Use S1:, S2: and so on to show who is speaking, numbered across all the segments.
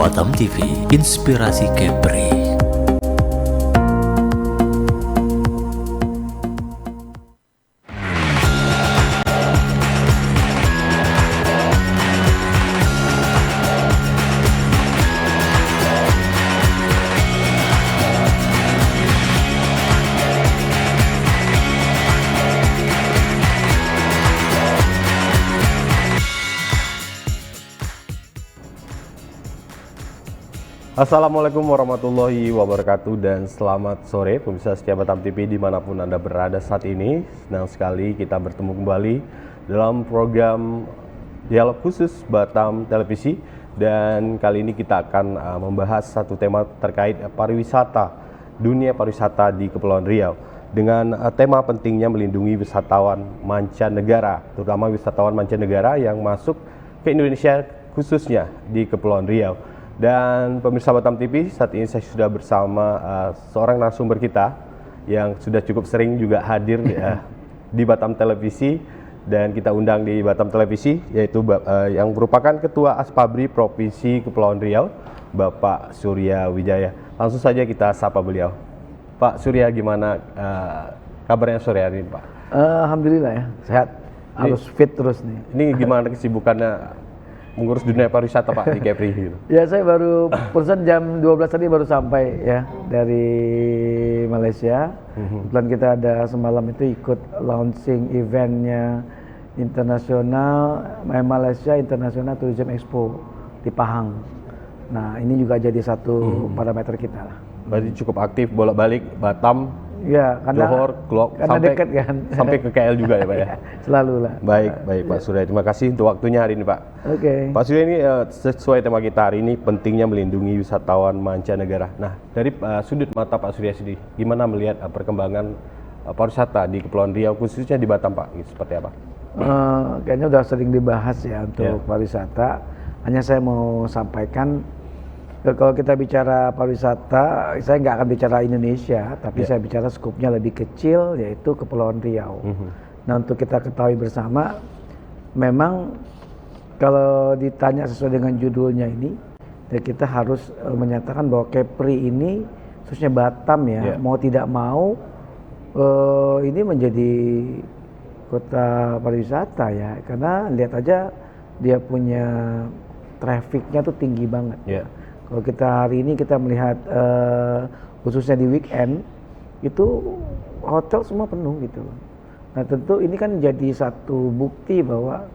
S1: Batam TV, Inspirasi Kepri.
S2: Assalamualaikum warahmatullahi wabarakatuh dan selamat sore pemirsa setia Batam TV dimanapun Anda berada saat ini. Senang sekali kita bertemu kembali dalam program Dialog Khusus Batam Televisi, dan kali ini kita akan membahas satu tema terkait pariwisata, dunia pariwisata di Kepulauan Riau dengan tema pentingnya melindungi wisatawan mancanegara, terutama wisatawan mancanegara yang masuk ke Indonesia khususnya di Kepulauan Riau. Dan pemirsa Batam TV, saat ini saya sudah bersama seorang narasumber kita yang sudah cukup sering juga hadir di Batam Televisi, dan kita undang di Batam Televisi, yaitu yang merupakan Ketua Aspabri Provinsi Kepulauan Riau, Bapak Surya Wijaya. Langsung saja kita sapa beliau. Pak Surya, gimana kabarnya sore hari ini, Pak?
S3: Alhamdulillah ya, sehat. Harus fit terus nih.
S2: Ini gimana kesibukannya mengurus dunia pariwisata Pak di Kepri gitu?
S3: Ya, saya baru perusahaan jam 12 tadi baru sampai ya dari Malaysia. Kebetulan kita ada semalam itu ikut launching eventnya internasional Malaysia International Tourism Expo di Pahang. Nah, ini juga jadi satu parameter kita lah.
S2: Berarti cukup aktif bolak-balik Batam,
S3: ya, karena
S2: Johor,
S3: karena dekat kan.
S2: Sampai ke KL juga ya Pak ya?
S3: Selalu lah.
S2: Baik Pak Surya, terima kasih untuk waktunya hari ini Pak.
S3: Oke.
S2: Pak Surya, ini sesuai tema kita hari ini, pentingnya melindungi wisatawan mancanegara. Nah, dari sudut mata Pak Surya sendiri, gimana melihat perkembangan pariwisata di Kepulauan Riau khususnya di Batam Pak? Seperti apa?
S3: Kayaknya udah sering dibahas ya untuk pariwisata. Hanya saya mau sampaikan, kalau kita bicara pariwisata, saya nggak akan bicara Indonesia, tapi saya bicara skupnya lebih kecil, yaitu Kepulauan Riau. Nah, untuk kita ketahui bersama, memang kalau ditanya sesuai dengan judulnya ini, ya kita harus menyatakan bahwa Kepri ini, khususnya Batam ya, mau tidak mau, ini menjadi kota pariwisata ya, karena lihat aja dia punya trafficnya tuh tinggi banget. Kalau kita hari ini kita melihat khususnya di weekend itu hotel semua penuh gitu. Nah, tentu ini kan jadi satu bukti bahwa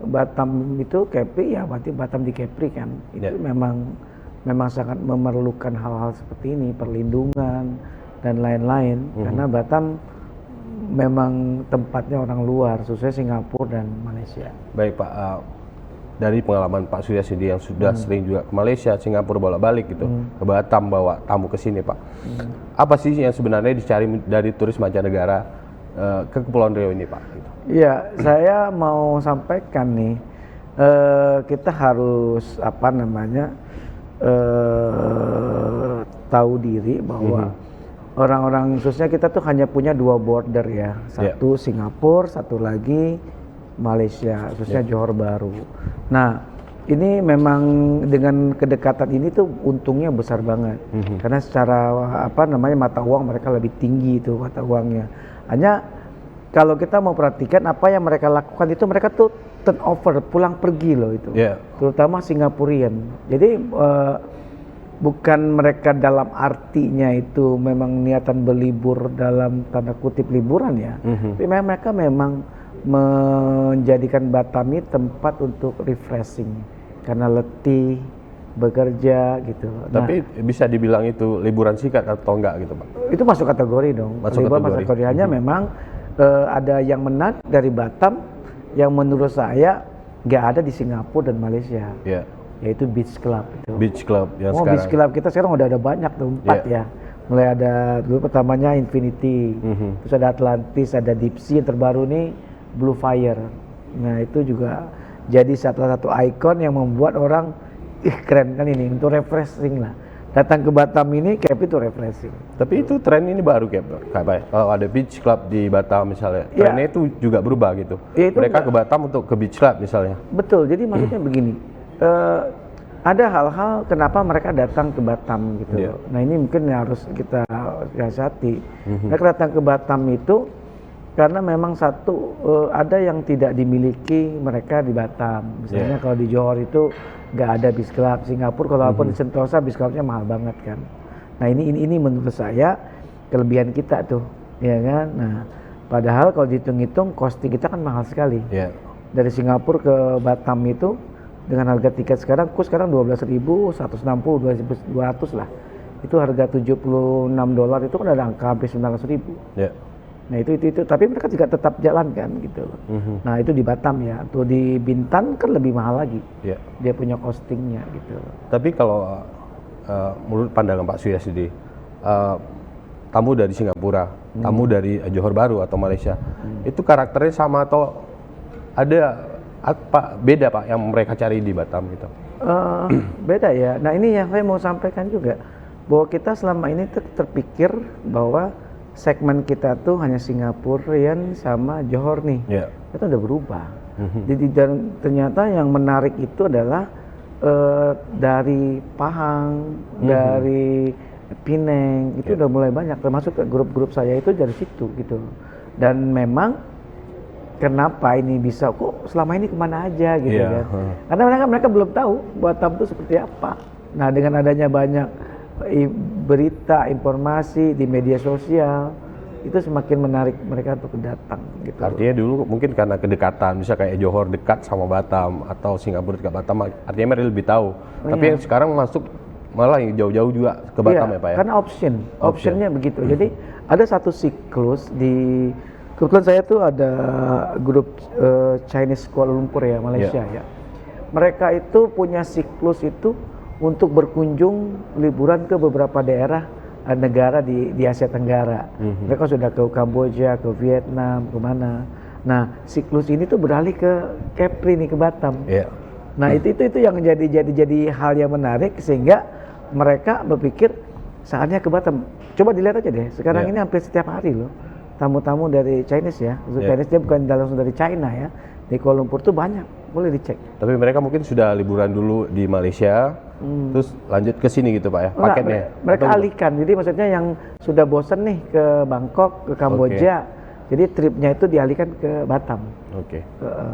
S3: Batam itu Kepri ya, berarti Batam di Kepri kan. Itu memang sangat memerlukan hal-hal seperti ini, perlindungan dan lain-lain. Karena Batam memang tempatnya orang luar, khususnya Singapura dan Malaysia.
S2: Baik Pak, dari pengalaman Pak Surya sendiri yang sudah sering juga ke Malaysia, Singapura bolak-balik gitu, ke Batam bawa tamu ke sini Pak. Apa sih yang sebenarnya dicari dari turis mancanegara ke Kepulauan Riau ini Pak?
S3: Iya, saya mau sampaikan nih, kita harus tahu diri bahwa orang-orang khususnya kita tuh hanya punya dua border ya, satu Singapura, satu lagi Malaysia, khususnya Johor Bahru. Nah, ini memang dengan kedekatan ini tuh untungnya besar banget. Karena secara mata uang mereka lebih tinggi itu mata uangnya. Hanya kalau kita mau perhatikan apa yang mereka lakukan itu, mereka tuh turnover, pulang pergi loh itu. Terutama Singapurian. Jadi bukan mereka dalam artinya itu memang niatan berlibur dalam tanda kutip liburan ya. Tapi mereka memang menjadikan Batam ini tempat untuk refreshing karena letih bekerja gitu.
S2: Tapi bisa dibilang itu liburan singkat atau enggak gitu Pak?
S3: Itu masuk kategori dong. Masuk kategori. Hanya memang ada yang menarik dari Batam yang menurut saya nggak ada di Singapura dan Malaysia. Yaitu beach club itu.
S2: Beach club yang sekarang.
S3: Beach club kita sekarang udah ada banyak tuh, 4 ya. Mulai ada dulu pertamanya Infinity, terus ada Atlantis, ada Deep Sea, yang terbaru nih Blue Fire. Nah, itu juga jadi salah satu ikon yang membuat orang keren kan ini, untuk refreshing lah. Datang ke Batam ini Kepri itu refreshing.
S2: Tapi itu tren ini baru kayak kalau ada beach club di Batam misalnya, trennya itu juga berubah gitu. Mereka ke Batam untuk ke beach club misalnya.
S3: Betul. Jadi maksudnya begini, ada hal-hal kenapa mereka datang ke Batam gitu.
S2: Iya.
S3: Nah ini mungkin harus kita siasati. Mereka datang ke Batam itu karena memang satu ada yang tidak dimiliki mereka di Batam. Misalnya kalau di Johor itu nggak ada bis club. Singapura kalaupun di Sentosa bis clubnya mahal banget kan. Nah ini menurut saya kelebihan kita tuh, ya kan. Nah padahal kalau dihitung-hitung costing kita kan mahal sekali.
S2: Yeah.
S3: Dari Singapura ke Batam itu dengan harga tiket sekarang 12.160, 2.200 lah. Itu harga $76 itu kan ada angka hampir 900.000.
S2: Yeah.
S3: Nah itu tapi mereka juga tetap jalan kan gitu. Nah itu di Batam ya. Tuh di Bintan kan lebih mahal lagi.
S2: Yeah.
S3: Dia punya costingnya gitu.
S2: Tapi kalau menurut pandangan Pak Suyasdi, tamu dari Singapura, tamu dari Johor Bahru atau Malaysia, itu karakternya sama atau ada apa beda Pak yang mereka cari di Batam gitu?
S3: Beda ya. Nah ini yang saya mau sampaikan juga bahwa kita selama ini terpikir bahwa segmen kita tuh hanya Singaporean sama Johor nih.
S2: Yeah.
S3: Itu udah berubah. Jadi dan ternyata yang menarik itu adalah dari Pahang, dari Penang itu udah mulai banyak, termasuk grup-grup saya itu dari situ gitu. Dan memang kenapa ini bisa kok selama ini kemana aja gitu kan? Karena mereka belum tahu Batam itu seperti apa. Nah dengan adanya banyak berita, informasi di media sosial itu semakin menarik mereka untuk datang gitu.
S2: Artinya dulu mungkin karena kedekatan, bisa kayak Johor dekat sama Batam atau Singapura dekat Batam, artinya mereka lebih tahu. Tapi yang sekarang masuk malah yang jauh-jauh juga ke Batam ya Pak ya?
S3: Karena optionnya begitu. Jadi ada satu siklus kebetulan saya tuh ada grup Chinese Kuala Lumpur ya, Malaysia ya. Mereka itu punya siklus itu untuk berkunjung liburan ke beberapa daerah negara di Asia Tenggara. Mereka sudah ke Kamboja, ke Vietnam, kemana. Nah siklus ini tuh beralih ke Kepri nih, ke Batam. Nah itu yang jadi hal yang menarik sehingga mereka berpikir saatnya ke Batam. Coba dilihat aja deh, sekarang ini hampir setiap hari loh tamu-tamu dari Chinese ya. Chinese dia bukan langsung dari China ya. Di Kuala Lumpur tuh banyak, boleh dicek.
S2: Tapi mereka mungkin sudah liburan dulu di Malaysia, terus lanjut ke sini gitu Pak ya, paketnya?
S3: Mereka alihkan, jadi maksudnya yang sudah bosan nih ke Bangkok, ke Kamboja, jadi tripnya itu dialihkan ke Batam.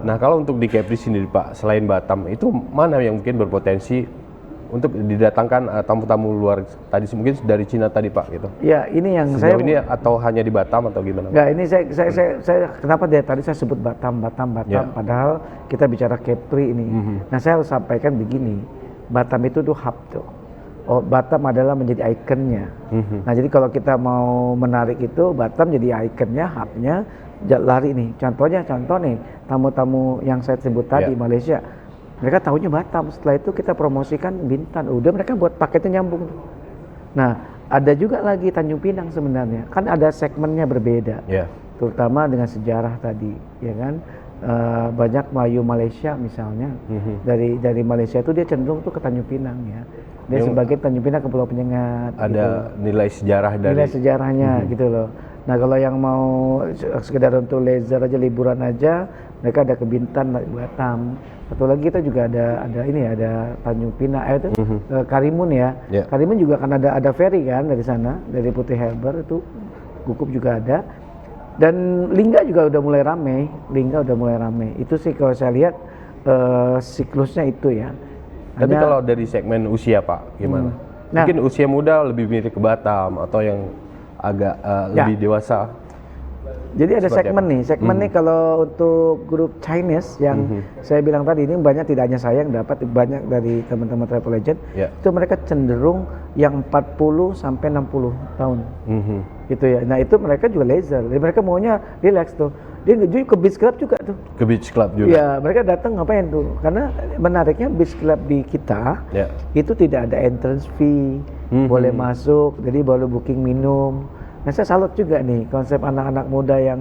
S3: Nah kalau untuk di Kepri sendiri Pak, selain Batam, itu mana yang mungkin berpotensi untuk didatangkan tamu-tamu luar tadi mungkin dari Cina tadi Pak gitu? Ya ini yang sejauh ini atau hanya di Batam atau gimana? Enggak, ini saya kenapa dari tadi saya sebut Batam, padahal kita bicara Kepri ini. Nah saya harus sampaikan begini, Batam itu tuh hub tuh. Batam adalah menjadi ikonnya. Nah jadi kalau kita mau menarik itu, Batam jadi ikonnya, hubnya, lari nih. Contoh nih, tamu-tamu yang saya sebut tadi Malaysia. Mereka tahunya Batam, setelah itu kita promosikan Bintan, udah mereka buat paketnya nyambung. Nah, ada juga lagi Tanjung Pinang sebenarnya, kan ada segmennya berbeda, terutama dengan sejarah tadi, ya kan. Banyak Melayu Malaysia misalnya, dari Malaysia itu dia cenderung tuh ke Tanjung Pinang ya. Dia sebagai Tanjung Pinang ke Pulau Penyengat.
S2: Ada gitu. Nilai sejarah dari
S3: nilai sejarahnya gitu loh. Nah kalau yang mau sekedar untuk leisure aja, liburan aja, mereka ada ke Bintan, Batam. Satu lagi kita juga ada Tanjung Pinang, itu Karimun ya. Karimun juga kan ada ferry kan dari sana, dari Putri Harbour itu, Gukup juga ada. Dan Lingga juga udah mulai rame. Itu sih kalau saya lihat siklusnya itu ya.
S2: Tapi kalau dari segmen usia Pak, gimana? Mungkin usia muda lebih mirip ke Batam atau yang agak lebih dewasa?
S3: Jadi ada segmen nih kalau untuk grup Chinese yang saya bilang tadi, ini banyak, tidak hanya saya yang dapat, banyak dari teman-teman travel agent, itu mereka cenderung yang 40 sampai 60 tahun. Gitu ya. Nah, itu mereka juga leisure. Jadi mereka maunya relax tuh. Dia ke beach club juga tuh.
S2: Ke beach club juga.
S3: Ya, mereka datang ngapain tuh? Karena menariknya beach club di kita itu tidak ada entrance fee, boleh masuk, jadi boleh booking minum. Nah, saya salut juga nih konsep anak-anak muda yang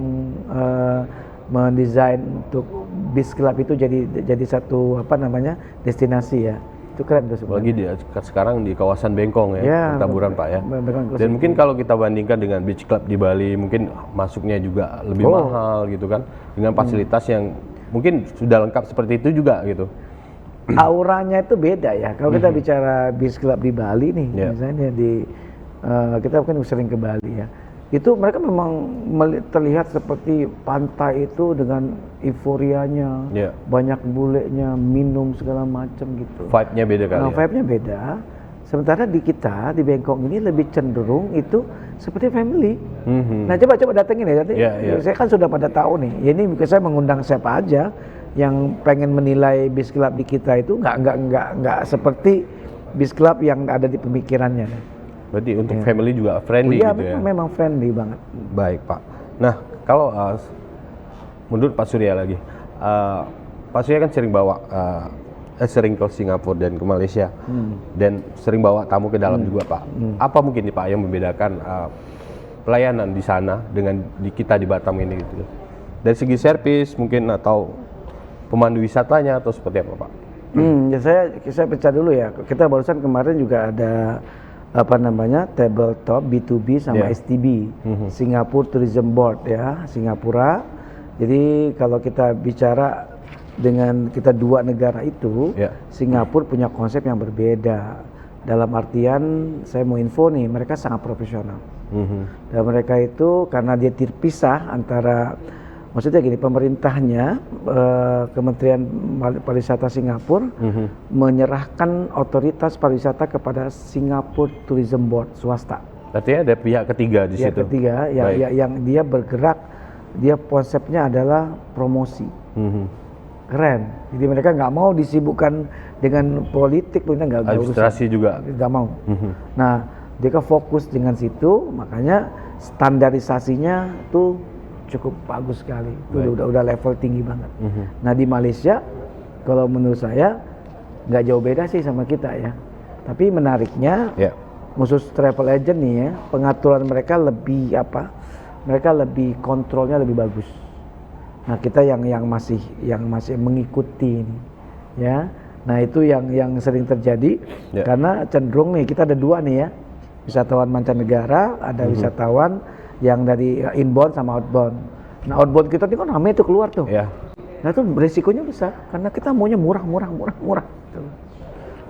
S3: mendesain untuk beach club itu jadi satu destinasi ya. Itu keren tuh sebenarnya.
S2: Apalagi sekarang di kawasan Bengkong ya, Taburan Pak ya. Dan mungkin kalau kita bandingkan dengan beach club di Bali, mungkin masuknya juga lebih mahal gitu kan, dengan fasilitas yang mungkin sudah lengkap seperti itu juga gitu.
S3: auranya itu beda ya. Kalau kita bicara bis club di Bali nih, misalnya kita kan sering ke Bali ya. Itu mereka memang terlihat seperti pantai itu dengan euforianya, banyak bulenya, minum segala macam gitu.
S2: Vibe-nya beda kali.
S3: Nah, vibe-nya beda. Sementara di kita di Bangkok ini lebih cenderung itu seperti family. Nah, coba datengin ya. Saya kan sudah pada tahu nih. Ya, ini saya mengundang siapa aja yang pengen menilai bis club di kita itu nggak seperti bis club yang ada di pemikirannya.
S2: Berarti untuk family juga friendly gitu ya?
S3: Memang friendly banget.
S2: Baik Pak. Nah, kalau menurut Pak Surya lagi, Pak Surya kan sering ke Singapura dan ke Malaysia, dan sering bawa tamu ke dalam juga Pak. Apa mungkin nih Pak yang membedakan pelayanan di sana dengan di kita di Batam ini gitu? Dari segi servis mungkin atau pemandu wisatanya atau seperti apa Pak?
S3: Ya saya pecah dulu ya. Kita barusan kemarin juga ada tabletop B2B sama STB, Singapore Tourism Board ya, Singapura. Jadi kalau kita bicara dengan kita dua negara itu, Singapura punya konsep yang berbeda. Dalam artian saya mau info nih, mereka sangat profesional. Dan mereka itu karena dia terpisah antara, maksudnya gini, pemerintahnya, Kementerian Pariwisata Singapura menyerahkan otoritas pariwisata kepada Singapore Tourism Board, swasta.
S2: Artinya ada pihak ketiga di situ.
S3: Pihak ketiga yang dia bergerak, dia konsepnya adalah promosi. Keren. Jadi mereka nggak mau disibukkan dengan politik, mereka nggak
S2: administrasi juga.
S3: Nggak mau. Nah, dia fokus dengan situ, makanya standarisasinya tuh cukup bagus sekali. Itu udah level tinggi banget. Nah, di Malaysia kalau menurut saya nggak jauh beda sih sama kita ya. Tapi menariknya khusus travel agent nih ya, pengaturan mereka lebih mereka lebih kontrolnya lebih bagus. Nah, kita yang masih mengikuti ini ya. Nah, itu yang sering terjadi karena cenderung nih kita ada dua nih ya. Wisatawan mancanegara, ada wisatawan yang dari inbound sama outbound. Nah, outbound kita ini kan ramai tuh keluar tuh. Nah, itu berisikonya besar karena kita maunya murah.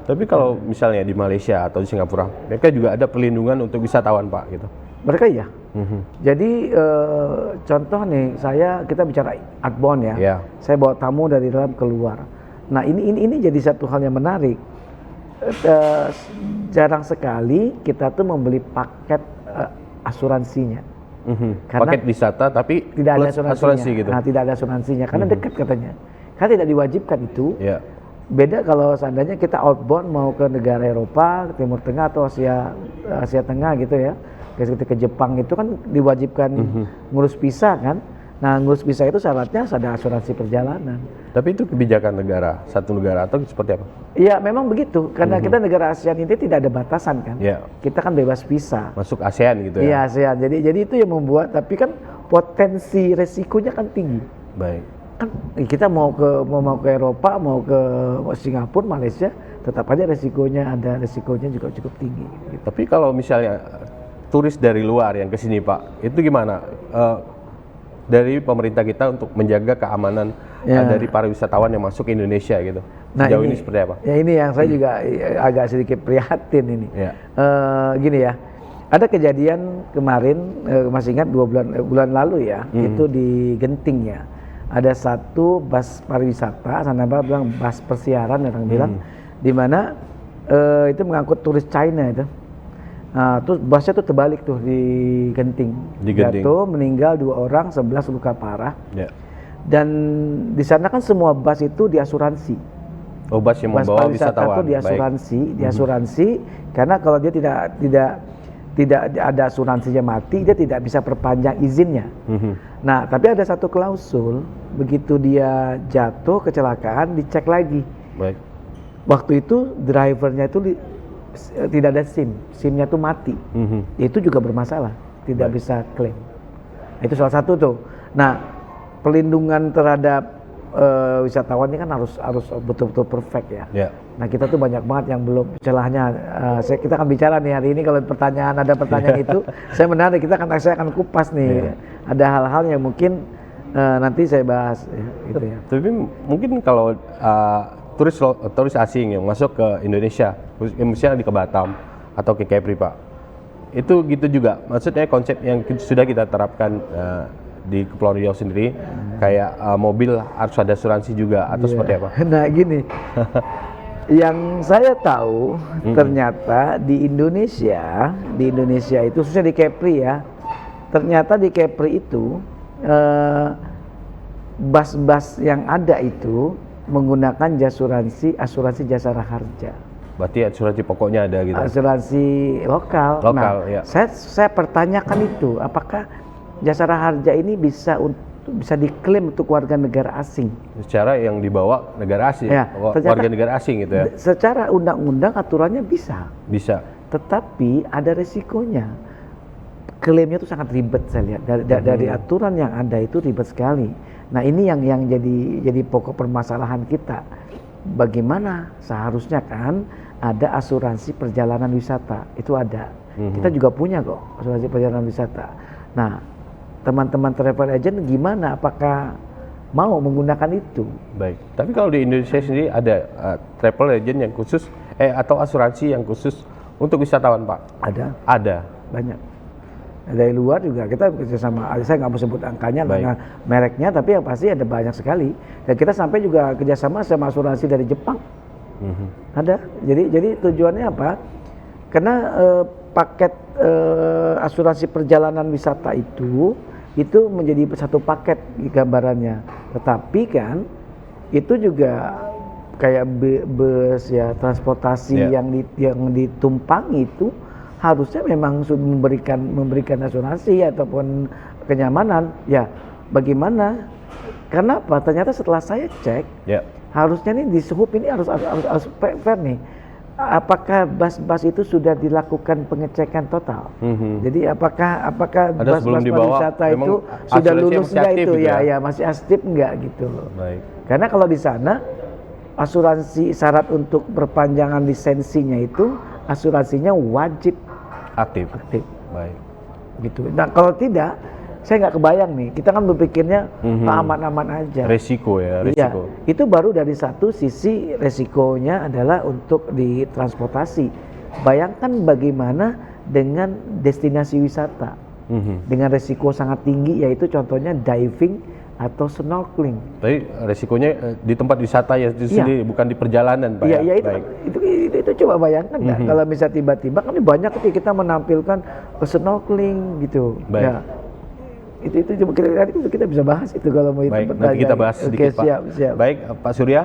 S2: Tapi kalau misalnya di Malaysia atau di Singapura, mereka juga ada perlindungan untuk wisatawan Pak gitu.
S3: Mereka iya. Jadi contoh nih, kita bicara outbound ya. Saya bawa tamu dari dalam keluar. Nah, ini jadi satu hal yang menarik. Jarang sekali kita tuh membeli paket asuransinya.
S2: Karena paket wisata tapi
S3: tidak ada
S2: asuransi gitu.
S3: Nah, tidak ada asuransinya karena dekat katanya. Karena tidak diwajibkan itu. Beda kalau seandainya kita outbound mau ke negara Eropa, Timur Tengah atau Asia Tengah gitu ya. Ketika ke Jepang itu kan diwajibkan ngurus visa kan. Nah, ngurus visa itu syaratnya ada asuransi perjalanan.
S2: Tapi itu kebijakan satu negara atau seperti apa?
S3: Iya, memang begitu. Karena kita negara ASEAN ini tidak ada batasan kan. Kita kan bebas visa.
S2: Masuk ASEAN gitu ya?
S3: Iya, ASEAN. Jadi itu yang membuat, tapi kan potensi resikonya kan tinggi.
S2: Baik.
S3: Kan kita mau ke Eropa, mau ke Singapura, Malaysia, tetap aja resikonya juga cukup tinggi. Gitu.
S2: Tapi kalau misalnya turis dari luar yang ke sini Pak, itu gimana? Dari pemerintah kita untuk menjaga keamanan dari para wisatawan yang masuk ke Indonesia gitu.
S3: Nah,
S2: sejauh ini seperti apa?
S3: Ya, ini yang saya juga agak sedikit prihatin ini. Gini ya, ada kejadian kemarin, masih ingat 2 bulan lalu ya, itu di Genting ya. Ada satu bus pariwisata, sana bilang bus persiaran orang bilang, di mana itu mengangkut turis China itu. Nah, terus busnya tuh terbalik tuh di Genting. Jatuh, meninggal 2 orang, 11 luka parah. Dan di sana kan semua bus itu diasuransi.
S2: Oh, bus yang membawa wisatawan.
S3: Itu diasuransi karena kalau dia tidak ada asuransinya mati, dia tidak bisa perpanjang izinnya. Nah, tapi ada satu klausul, begitu dia jatuh kecelakaan dicek lagi. Waktu itu drivernya itu tidak ada SIM-nya tuh mati. Itu juga bermasalah, tidak bisa klaim. Itu salah satu tuh. Nah, perlindungan terhadap wisatawan ini kan harus betul-betul perfect ya. Nah, kita tuh banyak banget yang belum celahnya. Kita akan bicara nih hari ini kalau ada pertanyaan itu, saya akan kupas nih. Ada hal-hal yang mungkin nanti saya bahas gitu ya.
S2: Tapi mungkin kalau turis asing yang masuk ke Indonesia, misalnya ke Batam atau ke Kepri Pak, itu gitu juga. Maksudnya konsep yang sudah kita terapkan di Kepulauan Riau sendiri, kayak mobil harus ada asuransi juga atau seperti apa?
S3: Nah gini, yang saya tahu ternyata di Indonesia itu khususnya di Kepri ya, ternyata di Kepri itu bus-bus yang ada itu menggunakan asuransi jasara harja.
S2: Berarti asuransi pokoknya ada gitu.
S3: Asuransi lokal. Nah,
S2: ya.
S3: Saya pertanyakan itu, apakah jasara harja ini bisa diklaim untuk warga negara asing?
S2: Secara yang dibawa negara asing,
S3: ya,
S2: warga negara asing gitu ya.
S3: Secara undang-undang aturannya bisa.
S2: Bisa.
S3: Tetapi ada resikonya. Klaimnya itu sangat ribet saya lihat. Dari aturan yang ada itu ribet sekali. Nah, ini yang jadi pokok permasalahan kita. Bagaimana seharusnya kan ada asuransi perjalanan wisata, itu ada. Kita juga punya kok asuransi perjalanan wisata. Nah, teman-teman travel agent gimana? Apakah mau menggunakan itu?
S2: Baik. Tapi kalau di Indonesia sendiri ada travel agent yang khusus atau asuransi yang khusus untuk wisatawan, Pak? Ada.
S3: Banyak. Dari luar juga kita kerjasama. Saya nggak mau sebut angkanya, mereknya, tapi yang pasti ada banyak sekali. Dan kita sampai juga kerjasama sama asuransi dari Jepang. Ada. Jadi tujuannya apa? Karena paket asuransi perjalanan wisata itu menjadi satu paket gambarannya. Tetapi kan itu juga kayak bus ya, transportasi yang ditumpangi itu harusnya memang memberikan asuransi ataupun kenyamanan. Ya, bagaimana? Kenapa? Ternyata setelah saya cek, harusnya nih di Suhub ini harus fair nih. Apakah bus-bus itu sudah dilakukan pengecekan total? Jadi apakah bus-bus pariwisata itu sudah lulus enggak itu? Ya, masih aktif enggak gitu loh. Baik. Karena kalau di sana asuransi syarat untuk perpanjangan lisensinya itu asuransinya wajib aktif.
S2: Baik.
S3: Gitu. Nah, kalau tidak, saya nggak kebayang nih. Kita kan berpikirnya aman-aman aja.
S2: Resiko.
S3: Iya, itu baru dari satu sisi resikonya adalah untuk di transportasi. Bayangkan bagaimana dengan destinasi wisata dengan resiko sangat tinggi, yaitu contohnya diving atau snorkeling.
S2: Tapi resikonya di tempat wisata ya itu sendiri, bukan di perjalanan, Pak.
S3: Iya, itu coba bayangkan ya, kalau misalnya tiba-tiba kan banyak kita menampilkan snorkeling gitu.
S2: Baik.
S3: Ya. Itu coba kita bisa bahas itu kalau mau.
S2: Baik, nanti kita bahas sedikit, Pak.
S3: Siap.
S2: Baik, Pak Surya.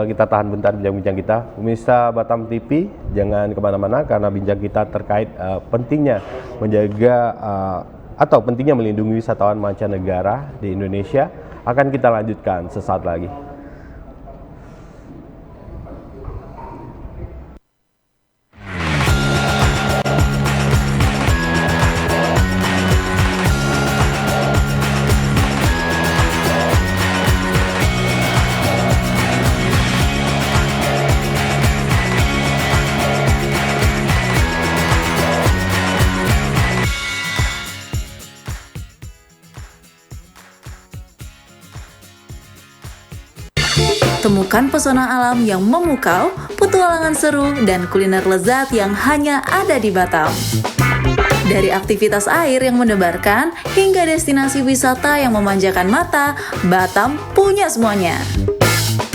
S2: Kita tahan bentar bincang-bincang kita. Pemirsa Batam TV, jangan kemana-mana karena bincang kita terkait pentingnya menjaga atau pentingnya melindungi wisatawan mancanegara di Indonesia akan kita lanjutkan sesaat lagi.
S4: Temukan pesona alam yang memukau, petualangan seru, dan kuliner lezat yang hanya ada di Batam. Dari aktivitas air yang mendebarkan, hingga destinasi wisata yang memanjakan mata, Batam punya semuanya.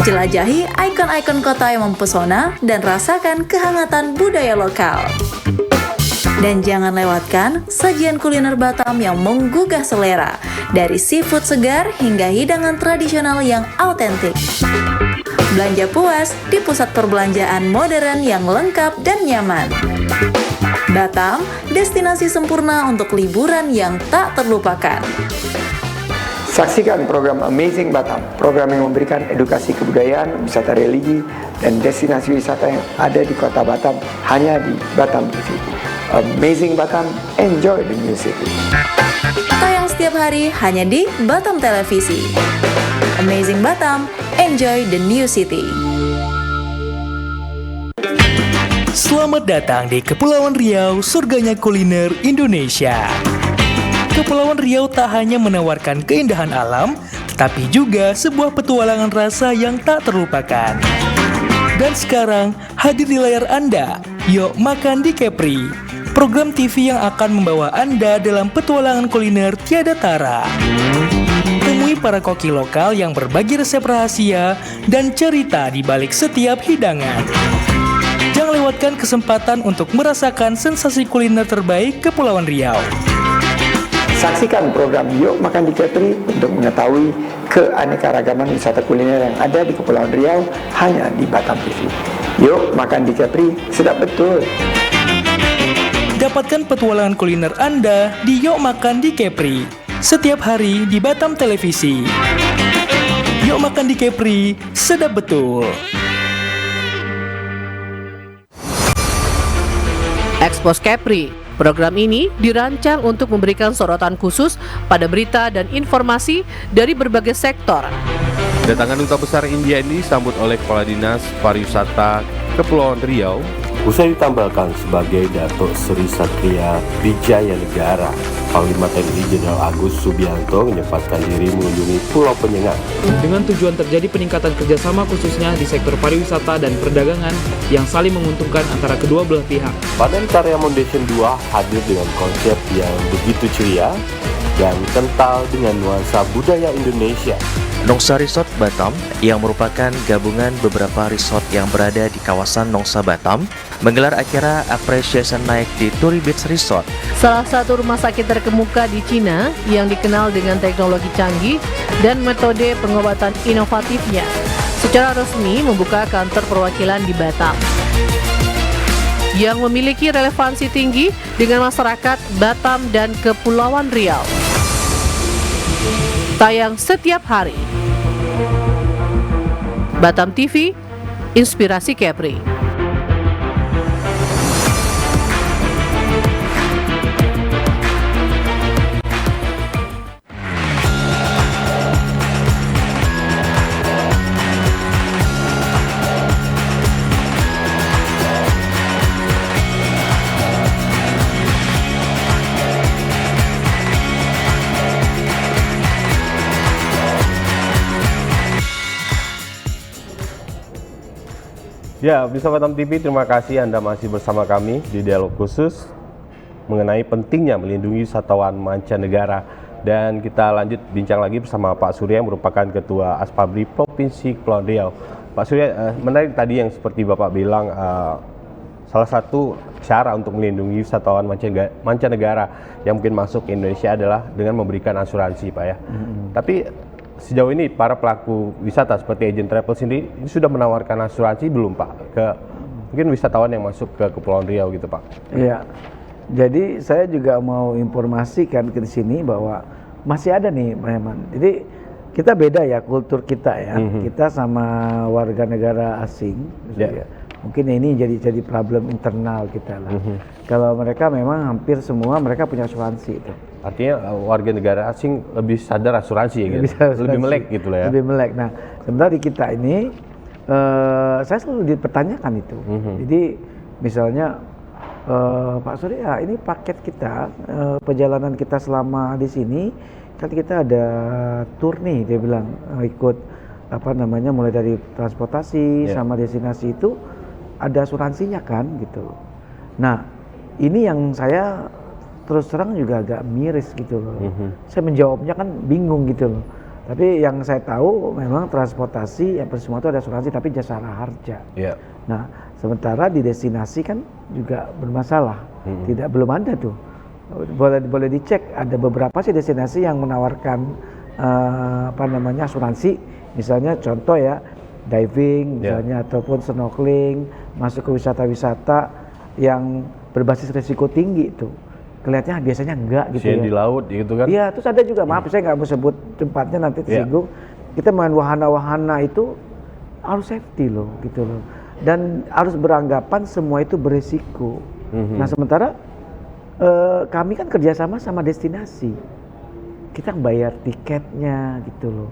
S4: Jelajahi ikon-ikon kota yang mempesona dan rasakan kehangatan budaya lokal. Dan jangan lewatkan sajian kuliner Batam yang menggugah selera, dari seafood segar hingga hidangan tradisional yang autentik. Belanja puas di pusat perbelanjaan modern yang lengkap dan nyaman. Batam, destinasi sempurna untuk liburan yang tak terlupakan.
S5: Saksikan program Amazing Batam, program yang memberikan edukasi kebudayaan, wisata religi, dan destinasi wisata yang ada di kota Batam hanya di Batam TV. Amazing Batam, enjoy the new city.
S4: Tayang setiap hari hanya di Batam Televisi. Amazing Batam, enjoy the new city.
S6: Selamat datang di Kepulauan Riau, surganya kuliner Indonesia. Kepulauan Riau tak hanya menawarkan keindahan alam, tapi juga sebuah petualangan rasa yang tak terlupakan. Dan sekarang hadir di layar Anda, Yuk Makan di Kepri, program TV yang akan membawa Anda dalam petualangan kuliner tiada tara. Temui para koki lokal yang berbagi resep rahasia dan cerita di balik setiap hidangan. Jangan lewatkan kesempatan untuk merasakan sensasi kuliner terbaik Kepulauan Riau.
S5: Saksikan program Yuk Makan di Kepri untuk mengetahui keanekaragaman wisata kuliner yang ada di Kepulauan Riau hanya di Batam TV. Yuk Makan di Kepri, sedap betul.
S6: Dapatkan petualangan kuliner Anda di Yuk Makan di Kepri setiap hari di Batam Televisi. Yuk Makan di Kepri, sedap betul.
S7: Expose Kepri. Program ini dirancang untuk memberikan sorotan khusus pada berita dan informasi dari berbagai sektor.
S2: Kedatangan Duta Besar India ini disambut oleh Kepala Dinas Pariwisata Kepulauan Riau. Usai ditambahkan sebagai Datuk Seri Satria Wijaya Negara, Panglima TNI Jenderal Agus Subianto menyempatkan diri mengunjungi Pulau Penyengat.
S8: Dengan tujuan terjadi peningkatan kerjasama khususnya di sektor pariwisata dan perdagangan yang saling menguntungkan antara kedua belah pihak.
S2: Padan Karya Foundation 2 hadir dengan konsep yang begitu ceria dan kental dengan nuansa budaya Indonesia.
S1: Nongsa Resort Batam, yang merupakan gabungan beberapa resort yang berada di kawasan Nongsa Batam, menggelar acara Appreciation Night di Turi Beach Resort.
S7: Salah satu rumah sakit terkemuka di Cina yang dikenal dengan teknologi canggih dan metode pengobatan inovatifnya, secara resmi membuka kantor perwakilan di Batam yang memiliki relevansi tinggi dengan masyarakat Batam dan Kepulauan Riau. Tayang setiap hari. Batam TV, Inspirasi Kepri.
S2: Ya, bisa Batam TV, terima kasih Anda masih bersama kami di dialog khusus mengenai pentingnya melindungi wisatawan mancanegara. Dan kita lanjut bincang lagi bersama Pak Surya yang merupakan Ketua Aspabri Provinsi Kepulauan Riau. Pak Surya, menarik tadi yang seperti Bapak bilang, salah satu cara untuk melindungi wisatawan mancanegara yang mungkin masuk ke Indonesia adalah dengan memberikan asuransi, Pak ya. Tapi sejauh ini para pelaku wisata seperti agen travel sendiri ini sudah menawarkan asuransi belum Pak ke mungkin wisatawan yang masuk ke Kepulauan Riau gitu Pak?
S3: Iya, jadi saya juga mau informasikan ke sini bahwa masih ada nih Pak Herman. Jadi kita beda ya kultur kita ya, kita sama warga negara asing. Ya. Mungkin ini jadi problem internal kita lah. Kalau mereka memang hampir semua mereka punya asuransi itu.
S2: Artinya warga negara asing lebih sadar asuransi ya, lebih melek gitu lah ya. Lebih
S3: melek. Nah, sebenarnya di kita ini saya selalu dipertanyakan itu. Jadi misalnya Pak Surya, ini paket kita perjalanan kita selama di sini kan kita ada tour nih, dia bilang ikut mulai dari transportasi sama destinasi itu ada asuransinya kan gitu. Nah, ini yang saya terus terang juga agak miris gitu loh. Saya menjawabnya kan bingung gitu loh. Tapi yang saya tahu memang transportasi semua itu ada asuransi tapi jasara harja. Nah, sementara di destinasi kan juga bermasalah. Belum ada tuh. Boleh dicek, ada beberapa sih destinasi yang menawarkan asuransi. Misalnya contoh ya, diving misalnya ataupun snorkeling, masuk ke wisata-wisata yang berbasis risiko tinggi itu. Kelihatannya biasanya enggak gitu ya.
S2: Di laut gitu kan?
S3: Iya, terus ada juga, maaf saya nggak mau sebut tempatnya nanti tersinggung. Kita main wahana-wahana itu harus safety loh gitu loh. Dan harus beranggapan semua itu berisiko. Nah sementara kami kan kerjasama sama destinasi. Kita bayar tiketnya gitu loh.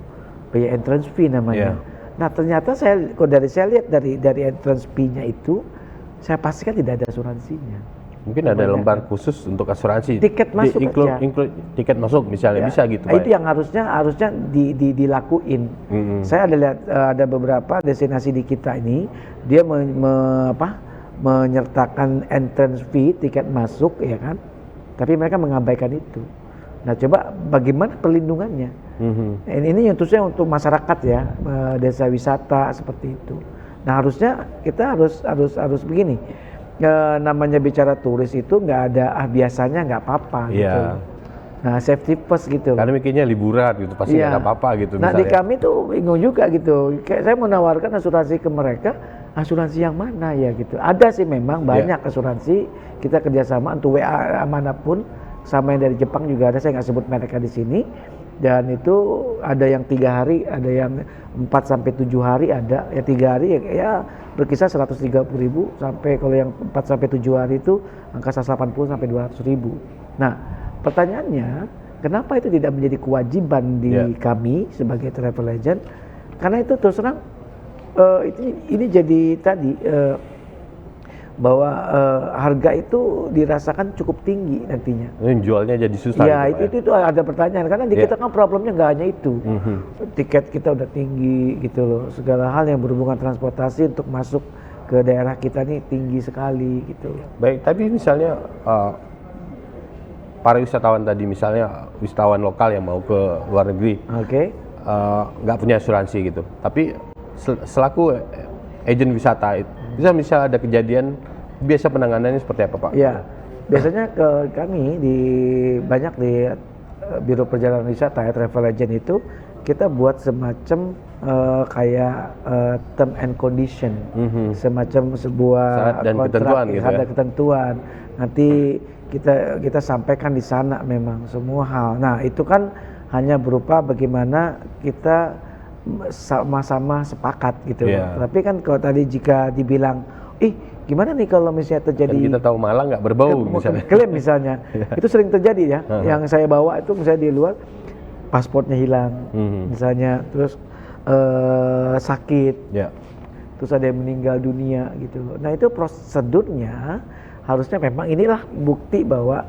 S3: Bayar entrance fee namanya. Nah ternyata saya lihat dari entrance fee-nya itu, saya pastikan tidak ada asuransinya.
S2: Mungkin ada lembar khusus untuk asuransi.
S3: Tiket masuk aja.
S2: Include tiket masuk misalnya, bisa gitu Pak.
S3: Itu yang harusnya dilakuin. Saya ada lihat ada beberapa destinasi di kita ini, dia menyertakan entrance fee, tiket masuk, ya kan? Tapi mereka mengabaikan itu. Nah, coba bagaimana perlindungannya? Ini khususnya untuk masyarakat ya, desa wisata seperti itu. Nah, harusnya kita harus begini. Namanya bicara turis itu nggak ada biasanya nggak apa-apa gitu. Nah, safety first gitu.
S2: Karena mikirnya liburan gitu, pasti nggak ada apa-apa gitu.
S3: Nah,
S2: misalnya.
S3: di kami tuh bingung juga gitu. Kayak saya menawarkan asuransi ke mereka, asuransi yang mana ya gitu. Ada sih memang banyak asuransi, kita kerjasama untuk WA manapun, sama yang dari Jepang juga ada, saya nggak sebut mereka di sini. Dan itu ada yang 3 hari, ada yang 4-7 hari ada. Ya 3 hari ya berkisar 130.000 sampai kalau yang 4-7 hari itu angka 180 sampai 200.000. Nah, pertanyaannya, kenapa itu tidak menjadi kewajiban di kami sebagai travel agent? Karena itu terus terang ini jadi tadi bahwa harga itu dirasakan cukup tinggi nantinya.
S2: Jualnya jadi susah.
S3: Ya,
S2: gitu,
S3: itu ada pertanyaan karena di kita kan problemnya nggak hanya itu. Tiket kita udah tinggi gitu loh. Segala hal yang berhubungan transportasi untuk masuk ke daerah kita nih tinggi sekali gitu.
S2: Baik, tapi misalnya para wisatawan tadi, misalnya wisatawan lokal yang mau ke luar negeri, nggak punya asuransi gitu. Tapi selaku agen wisata, bisa ada kejadian, biasa penanganannya seperti apa Pak?
S3: Ya, biasanya ke kami banyak di Biro Perjalanan Wisata ya, travel agent itu kita buat semacam kayak term and condition, semacam sebuah
S2: syarat dan
S3: kontrak,
S2: ketentuan gitu ya.
S3: Ketentuan. Nanti kita sampaikan di sana memang semua hal. Nah, itu kan hanya berupa bagaimana kita sama-sama sepakat gitu. Tapi kan kalau tadi jika dibilang, gimana nih kalau misalnya terjadi,
S2: kan kita tahu Malang nggak berbau misalnya.
S3: Klaim misalnya, itu sering terjadi ya. Yang saya bawa itu misalnya di luar, pasportnya hilang, misalnya, terus sakit, terus ada yang meninggal dunia gitu. Nah, itu prosedurnya harusnya memang inilah bukti bahwa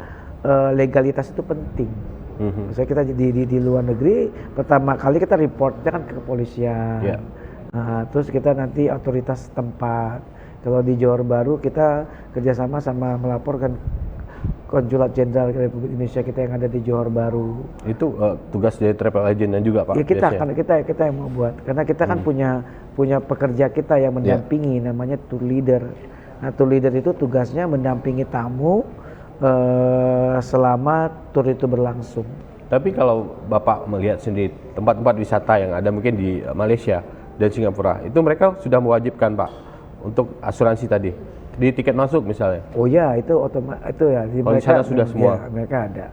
S3: legalitas itu penting. Misalnya kita di luar negeri, pertama kali kita reportnya kan ke kepolisian, terus kita nanti otoritas tempat. Kalau di Johor Bahru kita kerjasama sama melaporkan Konsulat Jenderal Republik Indonesia kita yang ada di Johor Bahru. Itu
S2: tugas dari travel agent juga Pak?
S3: Ya kita yang mau buat, karena kita kan punya pekerja kita yang mendampingi, namanya tour leader. Nah, tour leader itu tugasnya mendampingi tamu selama tur itu berlangsung.
S2: Tapi kalau Bapak melihat sendiri tempat-tempat wisata yang ada mungkin di Malaysia dan Singapura, itu mereka sudah mewajibkan Pak untuk asuransi tadi di tiket masuk misalnya.
S3: Oh ya, itu itu ya di
S2: mereka, sana sudah semua.
S3: Ya, mereka ada.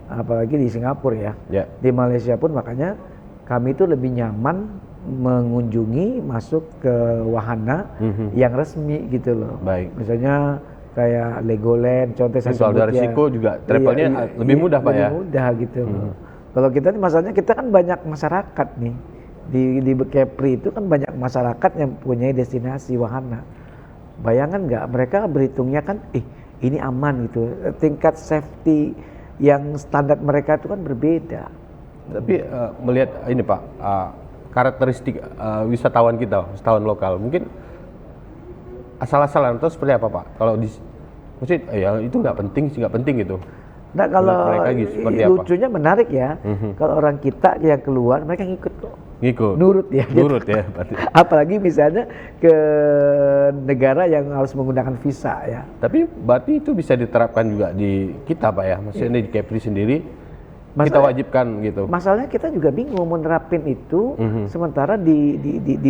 S3: Apalagi di Singapura ya. Di Malaysia pun makanya kami itu lebih nyaman mengunjungi masuk ke wahana yang resmi gitu loh.
S2: Baik.
S3: Misalnya kayak Legoland, contoh saya sebut
S2: ya. Risiko juga travelnya lebih mudah Pak ya?
S3: Lebih mudah gitu. Kalau kita masalahnya kita kan banyak masyarakat nih. Di Kepri itu kan banyak masyarakat yang punya destinasi wahana. Bayangkan nggak, mereka berhitungnya kan, ini aman gitu. Tingkat safety yang standar mereka itu kan berbeda.
S2: Tapi melihat ini Pak, karakteristik wisatawan kita, wisatawan lokal, mungkin asal-asalan atau seperti apa Pak? Kalau maksudnya itu nggak penting gitu.
S3: Nah, kalau lucunya menarik ya, kalau orang kita yang keluar mereka ngikut kok. Nurut ya.
S2: Berarti.
S3: Apalagi misalnya ke negara yang harus menggunakan visa ya.
S2: Tapi berarti itu bisa diterapkan juga di kita Pak ya, maksudnya di Kepri sendiri. Kita wajibkan gitu. Masalahnya kita juga bingung menerapin itu, sementara di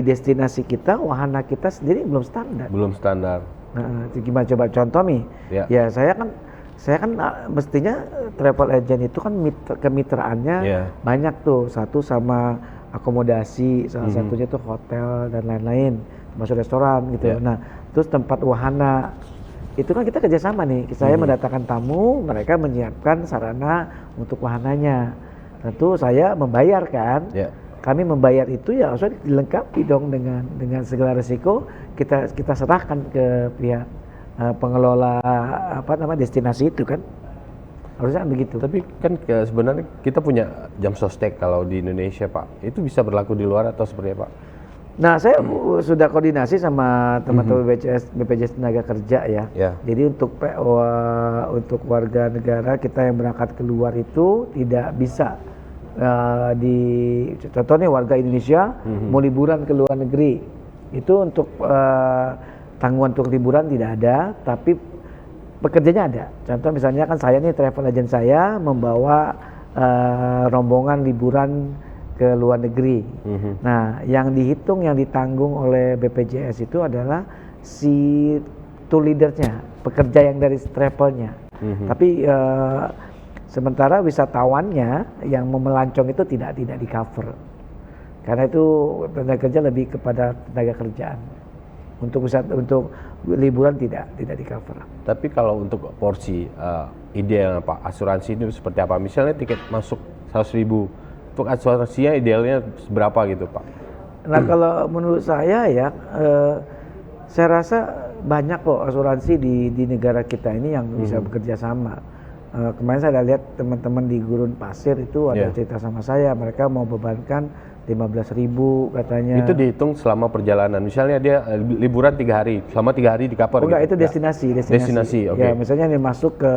S2: destinasi kita, wahana kita sendiri belum standar. Nah, gimana coba contoh nih? Ya saya kan mestinya travel agent itu kan kemitraannya banyak tuh. Satu sama akomodasi, salah satunya tuh hotel dan lain-lain, termasuk restoran gitu. Nah, terus tempat wahana. Itu kan kita kerjasama nih, saya mendatangkan tamu, mereka menyiapkan sarana untuk wahananya. Tentu saya membayar kan, kami membayar itu ya harusnya dilengkapi dong dengan segala risiko kita serahkan ke pihak
S3: pengelola destinasi itu kan. Harusnya begitu.
S2: Tapi kan sebenarnya kita punya jam sostek kalau di Indonesia Pak. Itu bisa berlaku di luar atau seperti apa?
S3: Nah, saya sudah koordinasi sama teman-teman BPJS Tenaga Kerja ya. Jadi untuk warga negara kita yang berangkat keluar itu tidak bisa contohnya warga Indonesia mau liburan ke luar negeri itu untuk tanggungan untuk liburan tidak ada, tapi pekerjanya ada. Contoh misalnya kan saya nih travel agent saya membawa rombongan liburan ke luar negeri. Nah, yang dihitung, yang ditanggung oleh BPJS itu adalah si tour leadernya, pekerja yang dari travelnya. Tapi sementara wisatawannya yang memelancong itu tidak di cover. Karena itu tenaga kerja lebih kepada tenaga kerjaan. Untuk liburan tidak di cover.
S2: Tapi kalau untuk porsi ideal Pak, asuransi ini seperti apa? Misalnya tiket masuk 100.000. Untuk asuransinya idealnya berapa gitu Pak?
S3: Nah kalau menurut saya ya, saya rasa banyak kok asuransi di negara kita ini yang bisa bekerja sama. Kemarin saya lihat teman-teman di Gurun Pasir itu ada cerita sama saya, mereka mau bebankan 15.000 katanya. Itu
S2: dihitung selama perjalanan. Misalnya dia liburan 3 hari, selama 3 hari di cover.
S3: Enggak, itu destinasi.
S2: Okay.
S3: Ya, misalnya dia masuk ke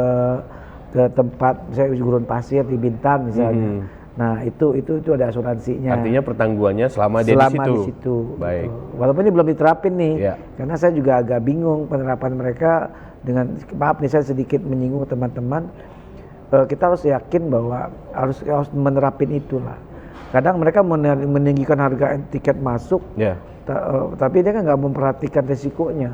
S3: tempat misalnya Gurun Pasir di Bintan misalnya. Nah, itu ada asuransinya.
S2: Artinya pertanggungannya selama dia di situ.
S3: Baik. Walaupun ini belum diterapin nih. Karena saya juga agak bingung penerapan mereka dengan, maaf nih saya sedikit menyinggung teman-teman. Kita harus yakin bahwa harus menerapin itulah. Kadang mereka meninggikan harga tiket masuk, tapi dia kan nggak memperhatikan resikonya.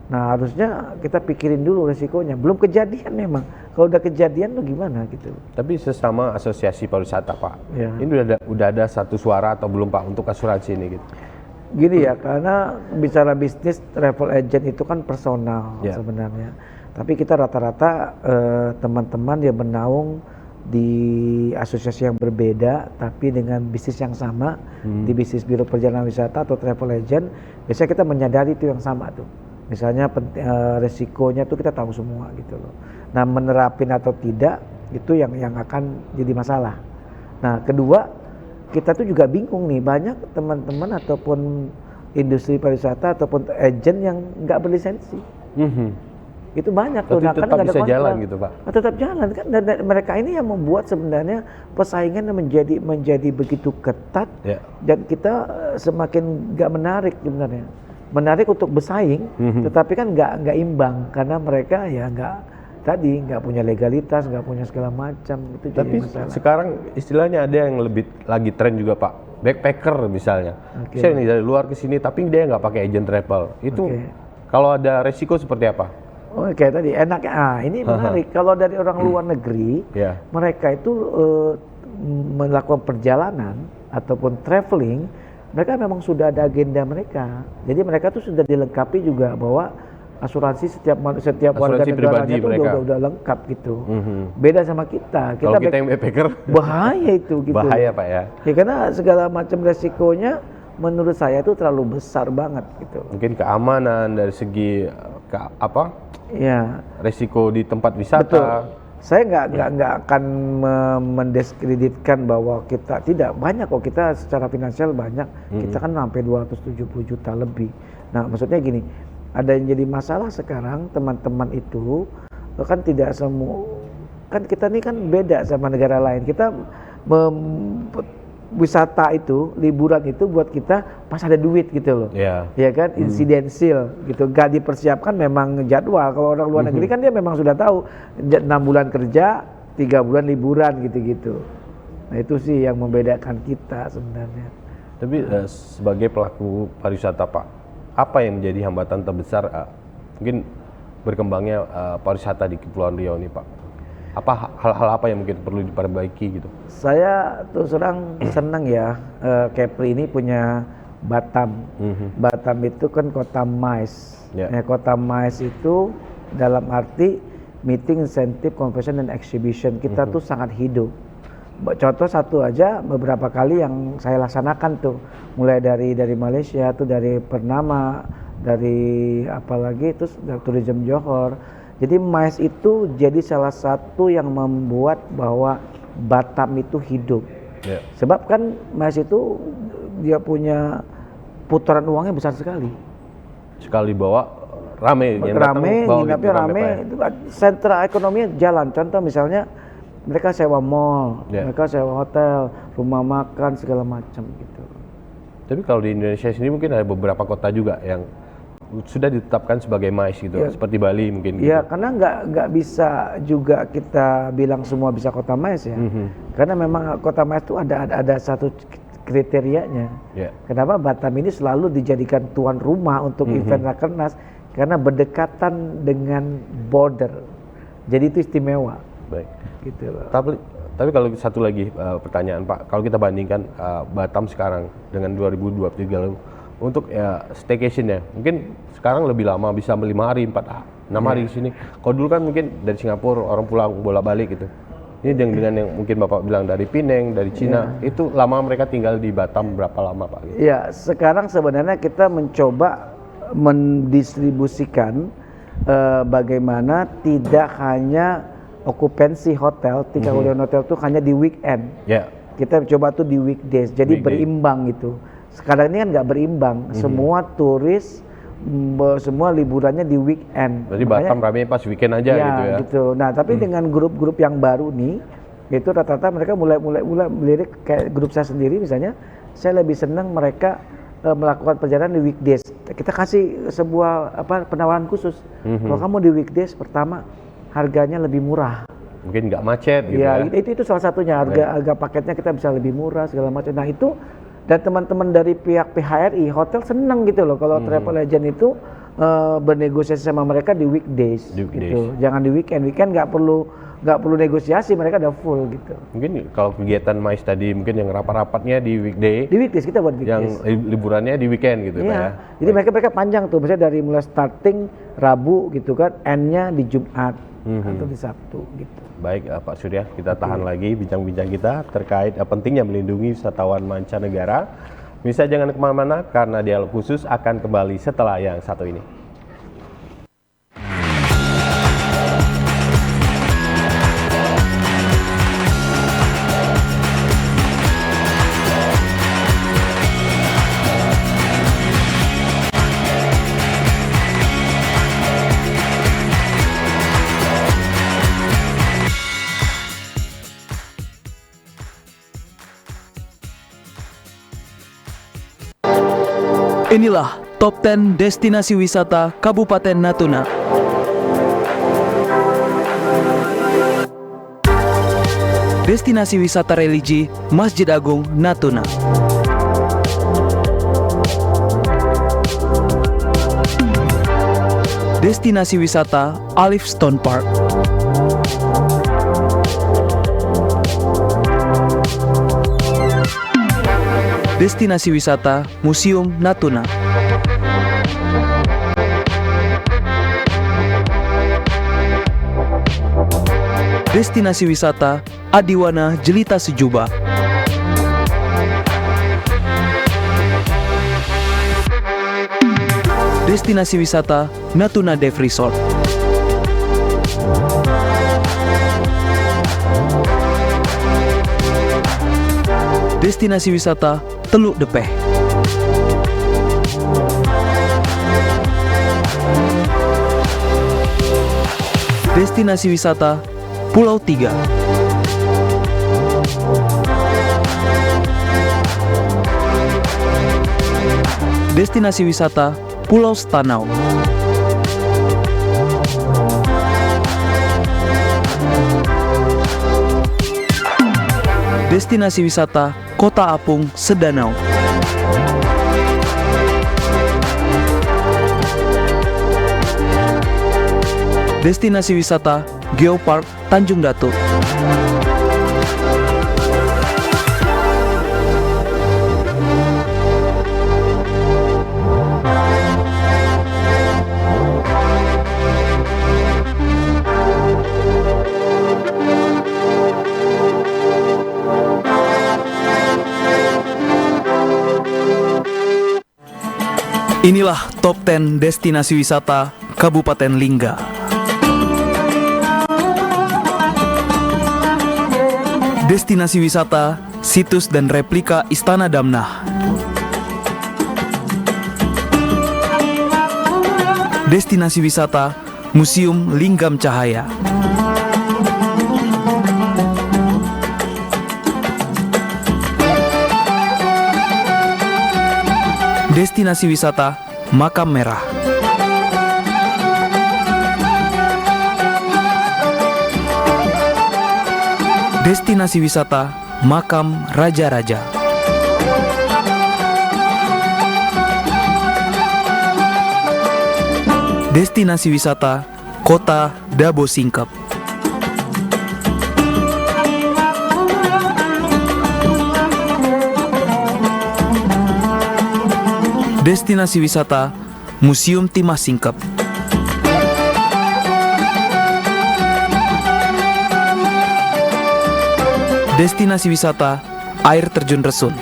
S3: Nah harusnya kita pikirin dulu resikonya. Belum kejadian memang. Kalau udah kejadian tuh gimana gitu.
S2: Tapi sesama asosiasi pariwisata Pak, ini udah ada satu suara atau belum Pak untuk asuransi ini gitu?
S3: Gini ya, karena bicara bisnis travel agent itu kan personal sebenarnya. Tapi kita rata-rata teman-teman yang bernaung di asosiasi yang berbeda tapi dengan bisnis yang sama, di bisnis biro perjalanan wisata atau travel agent, biasanya kita menyadari itu yang sama tuh. Misalnya resikonya tuh kita tahu semua gitu loh. Nah menerapin atau tidak itu yang akan jadi masalah. Nah kedua, kita tuh juga bingung nih, banyak teman-teman ataupun industri pariwisata ataupun agent yang nggak berlisensi. Itu banyak tuh,
S2: nah, tetap bisa jalan gitu Pak.
S3: Tetap jalan kan, dan mereka ini yang membuat sebenarnya persaingan menjadi begitu ketat, dan kita semakin nggak menarik sebenarnya. Menarik untuk bersaing, tetapi kan nggak imbang karena mereka ya nggak punya legalitas, nggak punya segala macam. Itu
S2: tapi
S3: masalah.
S2: Sekarang istilahnya ada yang lebih lagi tren juga Pak, backpacker misalnya. Saya nih dari luar ke sini tapi dia nggak pakai agent travel. Itu kalau ada resiko seperti apa?
S3: Oh kayak tadi enaknya, ini menarik. Kalau dari orang luar negeri, mereka itu melakukan perjalanan ataupun traveling, mereka memang sudah ada agenda mereka. Jadi mereka tuh sudah dilengkapi juga bahwa asuransi setiap warga negaranya itu udah lengkap gitu. Beda sama kita.
S2: Kalau kita yang backpacker
S3: bahaya itu gitu.
S2: Bahaya Pak ya.
S3: Ya karena segala macam resikonya menurut saya itu terlalu besar banget gitu.
S2: Mungkin keamanan dari segi resiko di tempat wisata.
S3: Betul. Saya nggak akan mendiskreditkan bahwa kita tidak banyak kok, kita secara finansial banyak, kita kan sampai 270 juta lebih. Nah maksudnya gini, ada yang jadi masalah sekarang teman-teman itu kan tidak semua, kan kita ini kan beda sama negara lain. Kita wisata itu, liburan itu buat kita pas ada duit gitu loh. Ya kan, insidensial gitu, gak dipersiapkan memang jadwal. Kalau orang luar negeri kan dia memang sudah tahu 6 bulan kerja, 3 bulan liburan gitu-gitu. Nah itu sih yang membedakan kita sebenarnya.
S2: Tapi sebagai pelaku pariwisata Pak, apa yang menjadi hambatan terbesar mungkin berkembangnya pariwisata di Kepulauan Riau ini Pak? Apa hal-hal apa yang mungkin perlu diperbaiki gitu? Saya
S3: terus terang senang ya, Kepri ini punya Batam. Batam itu kan kota MICE. Kota MICE itu dalam arti meeting, incentive, convention, dan exhibition. Kita tuh sangat hidup. Contoh satu aja, beberapa kali yang saya laksanakan tuh, mulai dari Malaysia tuh, dari Pernama, dari apalagi terus dari tourism Johor. Jadi MICE itu jadi salah satu yang membuat bahwa Batam itu hidup. Sebab kan MICE itu dia punya putaran uangnya besar sekali.
S2: Sekali bawa rame,
S3: nginapnya rame, itu sentra ekonominya jalan. Contoh misalnya mereka sewa mall, mereka sewa hotel, rumah makan segala macam gitu.
S2: Tapi kalau di Indonesia sendiri mungkin ada beberapa kota juga yang sudah ditetapkan sebagai MICE gitu, seperti Bali mungkin.
S3: Iya, karena nggak bisa juga kita bilang semua bisa kota MICE ya. Karena memang kota MICE itu ada satu kriterianya. Kenapa Batam ini selalu dijadikan tuan rumah untuk event Rakernas? Karena berdekatan dengan border, jadi itu istimewa.
S2: Baik.
S3: Gitu loh.
S2: Tapi kalau satu lagi pertanyaan Pak, kalau kita bandingkan Batam sekarang dengan 2023 lalu, untuk staycation ya, mungkin sekarang lebih lama, bisa 5 hari, 6 hari di sini. Kalau dulu kan mungkin dari Singapura orang pulang bolak-balik gitu. Ini dengan yang mungkin Bapak bilang dari Penang, dari Cina, itu lama mereka tinggal di Batam berapa lama Pak? Gitu?
S3: Ya, sekarang sebenarnya kita mencoba mendistribusikan bagaimana tidak hanya okupansi hotel, tingkat hotel itu hanya di weekend. Kita coba tuh di weekdays, jadi berimbang gitu. Sekarang ini kan nggak berimbang, semua turis, semua liburannya di weekend.
S2: Jadi Batam rame pas weekend aja gitu ya?
S3: Gitu. Nah tapi dengan grup-grup yang baru nih, itu rata-rata mereka mulai melirik kayak grup saya sendiri misalnya, saya lebih senang mereka melakukan perjalanan di weekdays. Kita kasih sebuah penawaran khusus. Kalau kamu di weekdays, pertama harganya lebih murah.
S2: Mungkin nggak macet gitu ya?
S3: Itu salah satunya, harga paketnya kita bisa lebih murah segala macam. Nah itu, dan teman-teman dari pihak PHRI hotel senang gitu loh kalau travel agent itu bernegosiasi sama mereka di weekdays. Gitu. Jangan di weekend nggak perlu negosiasi, mereka udah full gitu.
S2: Mungkin kalau kegiatan MICE tadi mungkin yang rapat-rapatnya di weekday.
S3: Di weekdays kita buat weekdays.
S2: Yang liburannya di weekend gitu Pak ya.
S3: Jadi mereka panjang tuh, misalnya dari mulai starting Rabu gitu kan, endnya di Jumat atau di Sabtu gitu.
S2: Baik Pak Surya, kita tahan lagi bincang-bincang kita terkait pentingnya melindungi wisatawan mancanegara. Bisa jangan kemana-mana karena dialog khusus akan kembali setelah yang satu ini.
S6: Inilah Top 10 Destinasi Wisata Kabupaten Natuna. Destinasi wisata religi Masjid Agung Natuna. Destinasi wisata Alif Stone Park. Destinasi wisata Museum Natuna. Destinasi wisata Adiwana Jelita Sejuba. Destinasi wisata Natuna Dev Resort. Destinasi wisata Teluk Depeh. Destinasi wisata Pulau Tiga. Destinasi wisata Pulau Stanau. Destinasi wisata Kota Apung Sedanau. Destinasi wisata Geopark Tanjung Datuk. Inilah Top Kapten Destinasi Wisata Kabupaten Lingga. Destinasi wisata, situs dan replika Istana Damnah. Destinasi wisata, Museum Linggam Cahaya. Destinasi wisata, Makam Merah. Destinasi wisata, Makam Raja-Raja. Destinasi wisata, Kota Dabo Singkep. Destinasi wisata, Museum Timah Singkep. Destinasi wisata, Air Terjun Resun.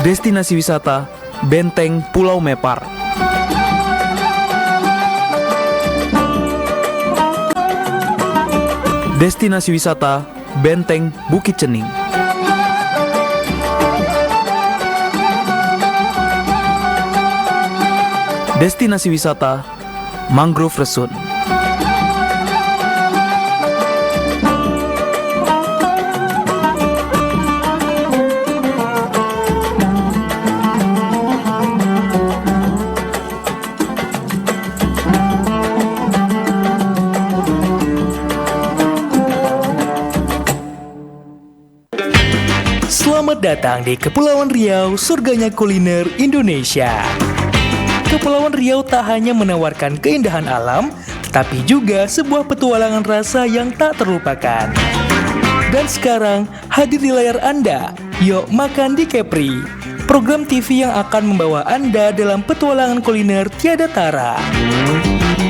S6: Destinasi wisata, Benteng Pulau Mepar. Destinasi wisata, Benteng Bukit Cening. Destinasi wisata, Mangrove Resun. Selamat datang di Kepulauan Riau, surganya kuliner Indonesia. Kepulauan Riau tak hanya menawarkan keindahan alam, tetapi juga sebuah petualangan rasa yang tak terlupakan. Dan sekarang, hadir di layar Anda, Yuk Makan di Kepri, program TV yang akan membawa Anda dalam petualangan kuliner tiada tara.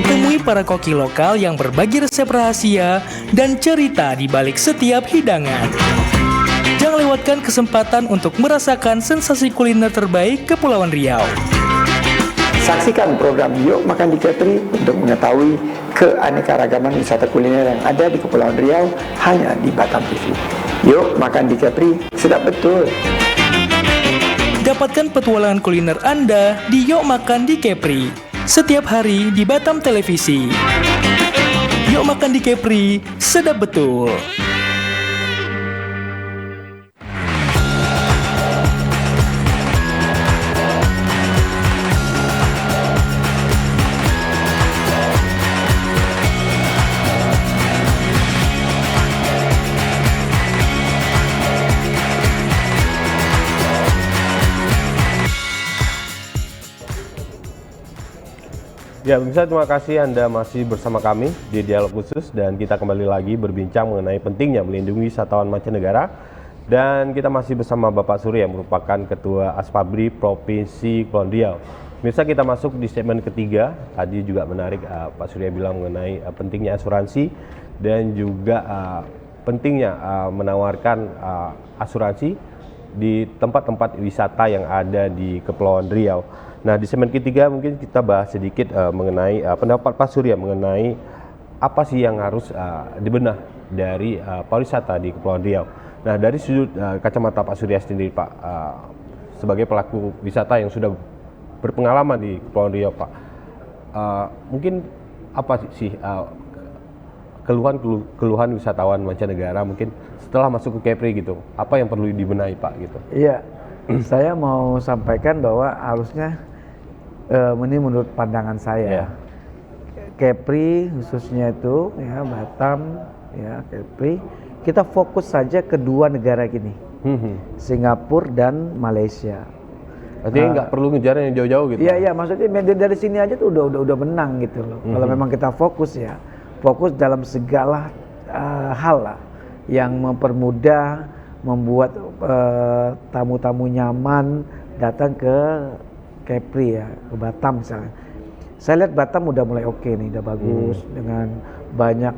S6: Temui para koki lokal yang berbagi resep rahasia dan cerita di balik setiap hidangan. Jangan lewatkan kesempatan untuk merasakan sensasi kuliner terbaik Kepulauan Riau.
S5: Saksikan program Yuk Makan di Kepri untuk mengetahui keanekaragaman wisata kuliner yang ada di Kepulauan Riau hanya di Batam TV. Yuk Makan di Kepri, sedap betul.
S6: Dapatkan petualangan kuliner Anda di Yuk Makan di Kepri setiap hari di Batam Televisi. Yuk Makan di Kepri, sedap betul.
S2: Ya, pemirsa, terima kasih Anda masih bersama kami di Dialog Khusus dan kita kembali lagi berbincang mengenai pentingnya melindungi wisatawan mancanegara. Dan kita masih bersama Bapak Surya yang merupakan Ketua Aspabri Provinsi Kepulauan Riau. Pemirsa, kita masuk di segmen ketiga. Tadi juga menarik Pak Surya bilang mengenai pentingnya asuransi dan juga pentingnya menawarkan asuransi di tempat-tempat wisata yang ada di Kepulauan Riau. Nah, di segmen ketiga mungkin kita bahas sedikit mengenai pendapat Pak Surya mengenai apa sih yang harus dibenah dari pariwisata di Kepulauan Riau. Nah, dari sudut kacamata Pak Surya sendiri, Pak, sebagai pelaku wisata yang sudah berpengalaman di Kepulauan Riau, Pak, mungkin apa sih keluhan wisatawan mancanegara mungkin setelah masuk ke Kepri gitu, apa yang perlu dibenahi, Pak, gitu?
S3: Iya, saya mau sampaikan bahwa harusnya ini menurut pandangan saya, Kepri khususnya itu ya Batam ya Kepri, kita fokus saja ke dua negara gini, Singapura dan Malaysia.
S2: Artinya nggak perlu ngejar yang jauh-jauh gitu?
S3: Iya, maksudnya dari sini aja tuh udah menang gitu loh. Kalau memang kita fokus dalam segala hal lah yang mempermudah, membuat tamu-tamu nyaman datang ke Kepri ya, ke Batam misalnya. Saya lihat Batam udah mulai oke nih, udah bagus dengan banyak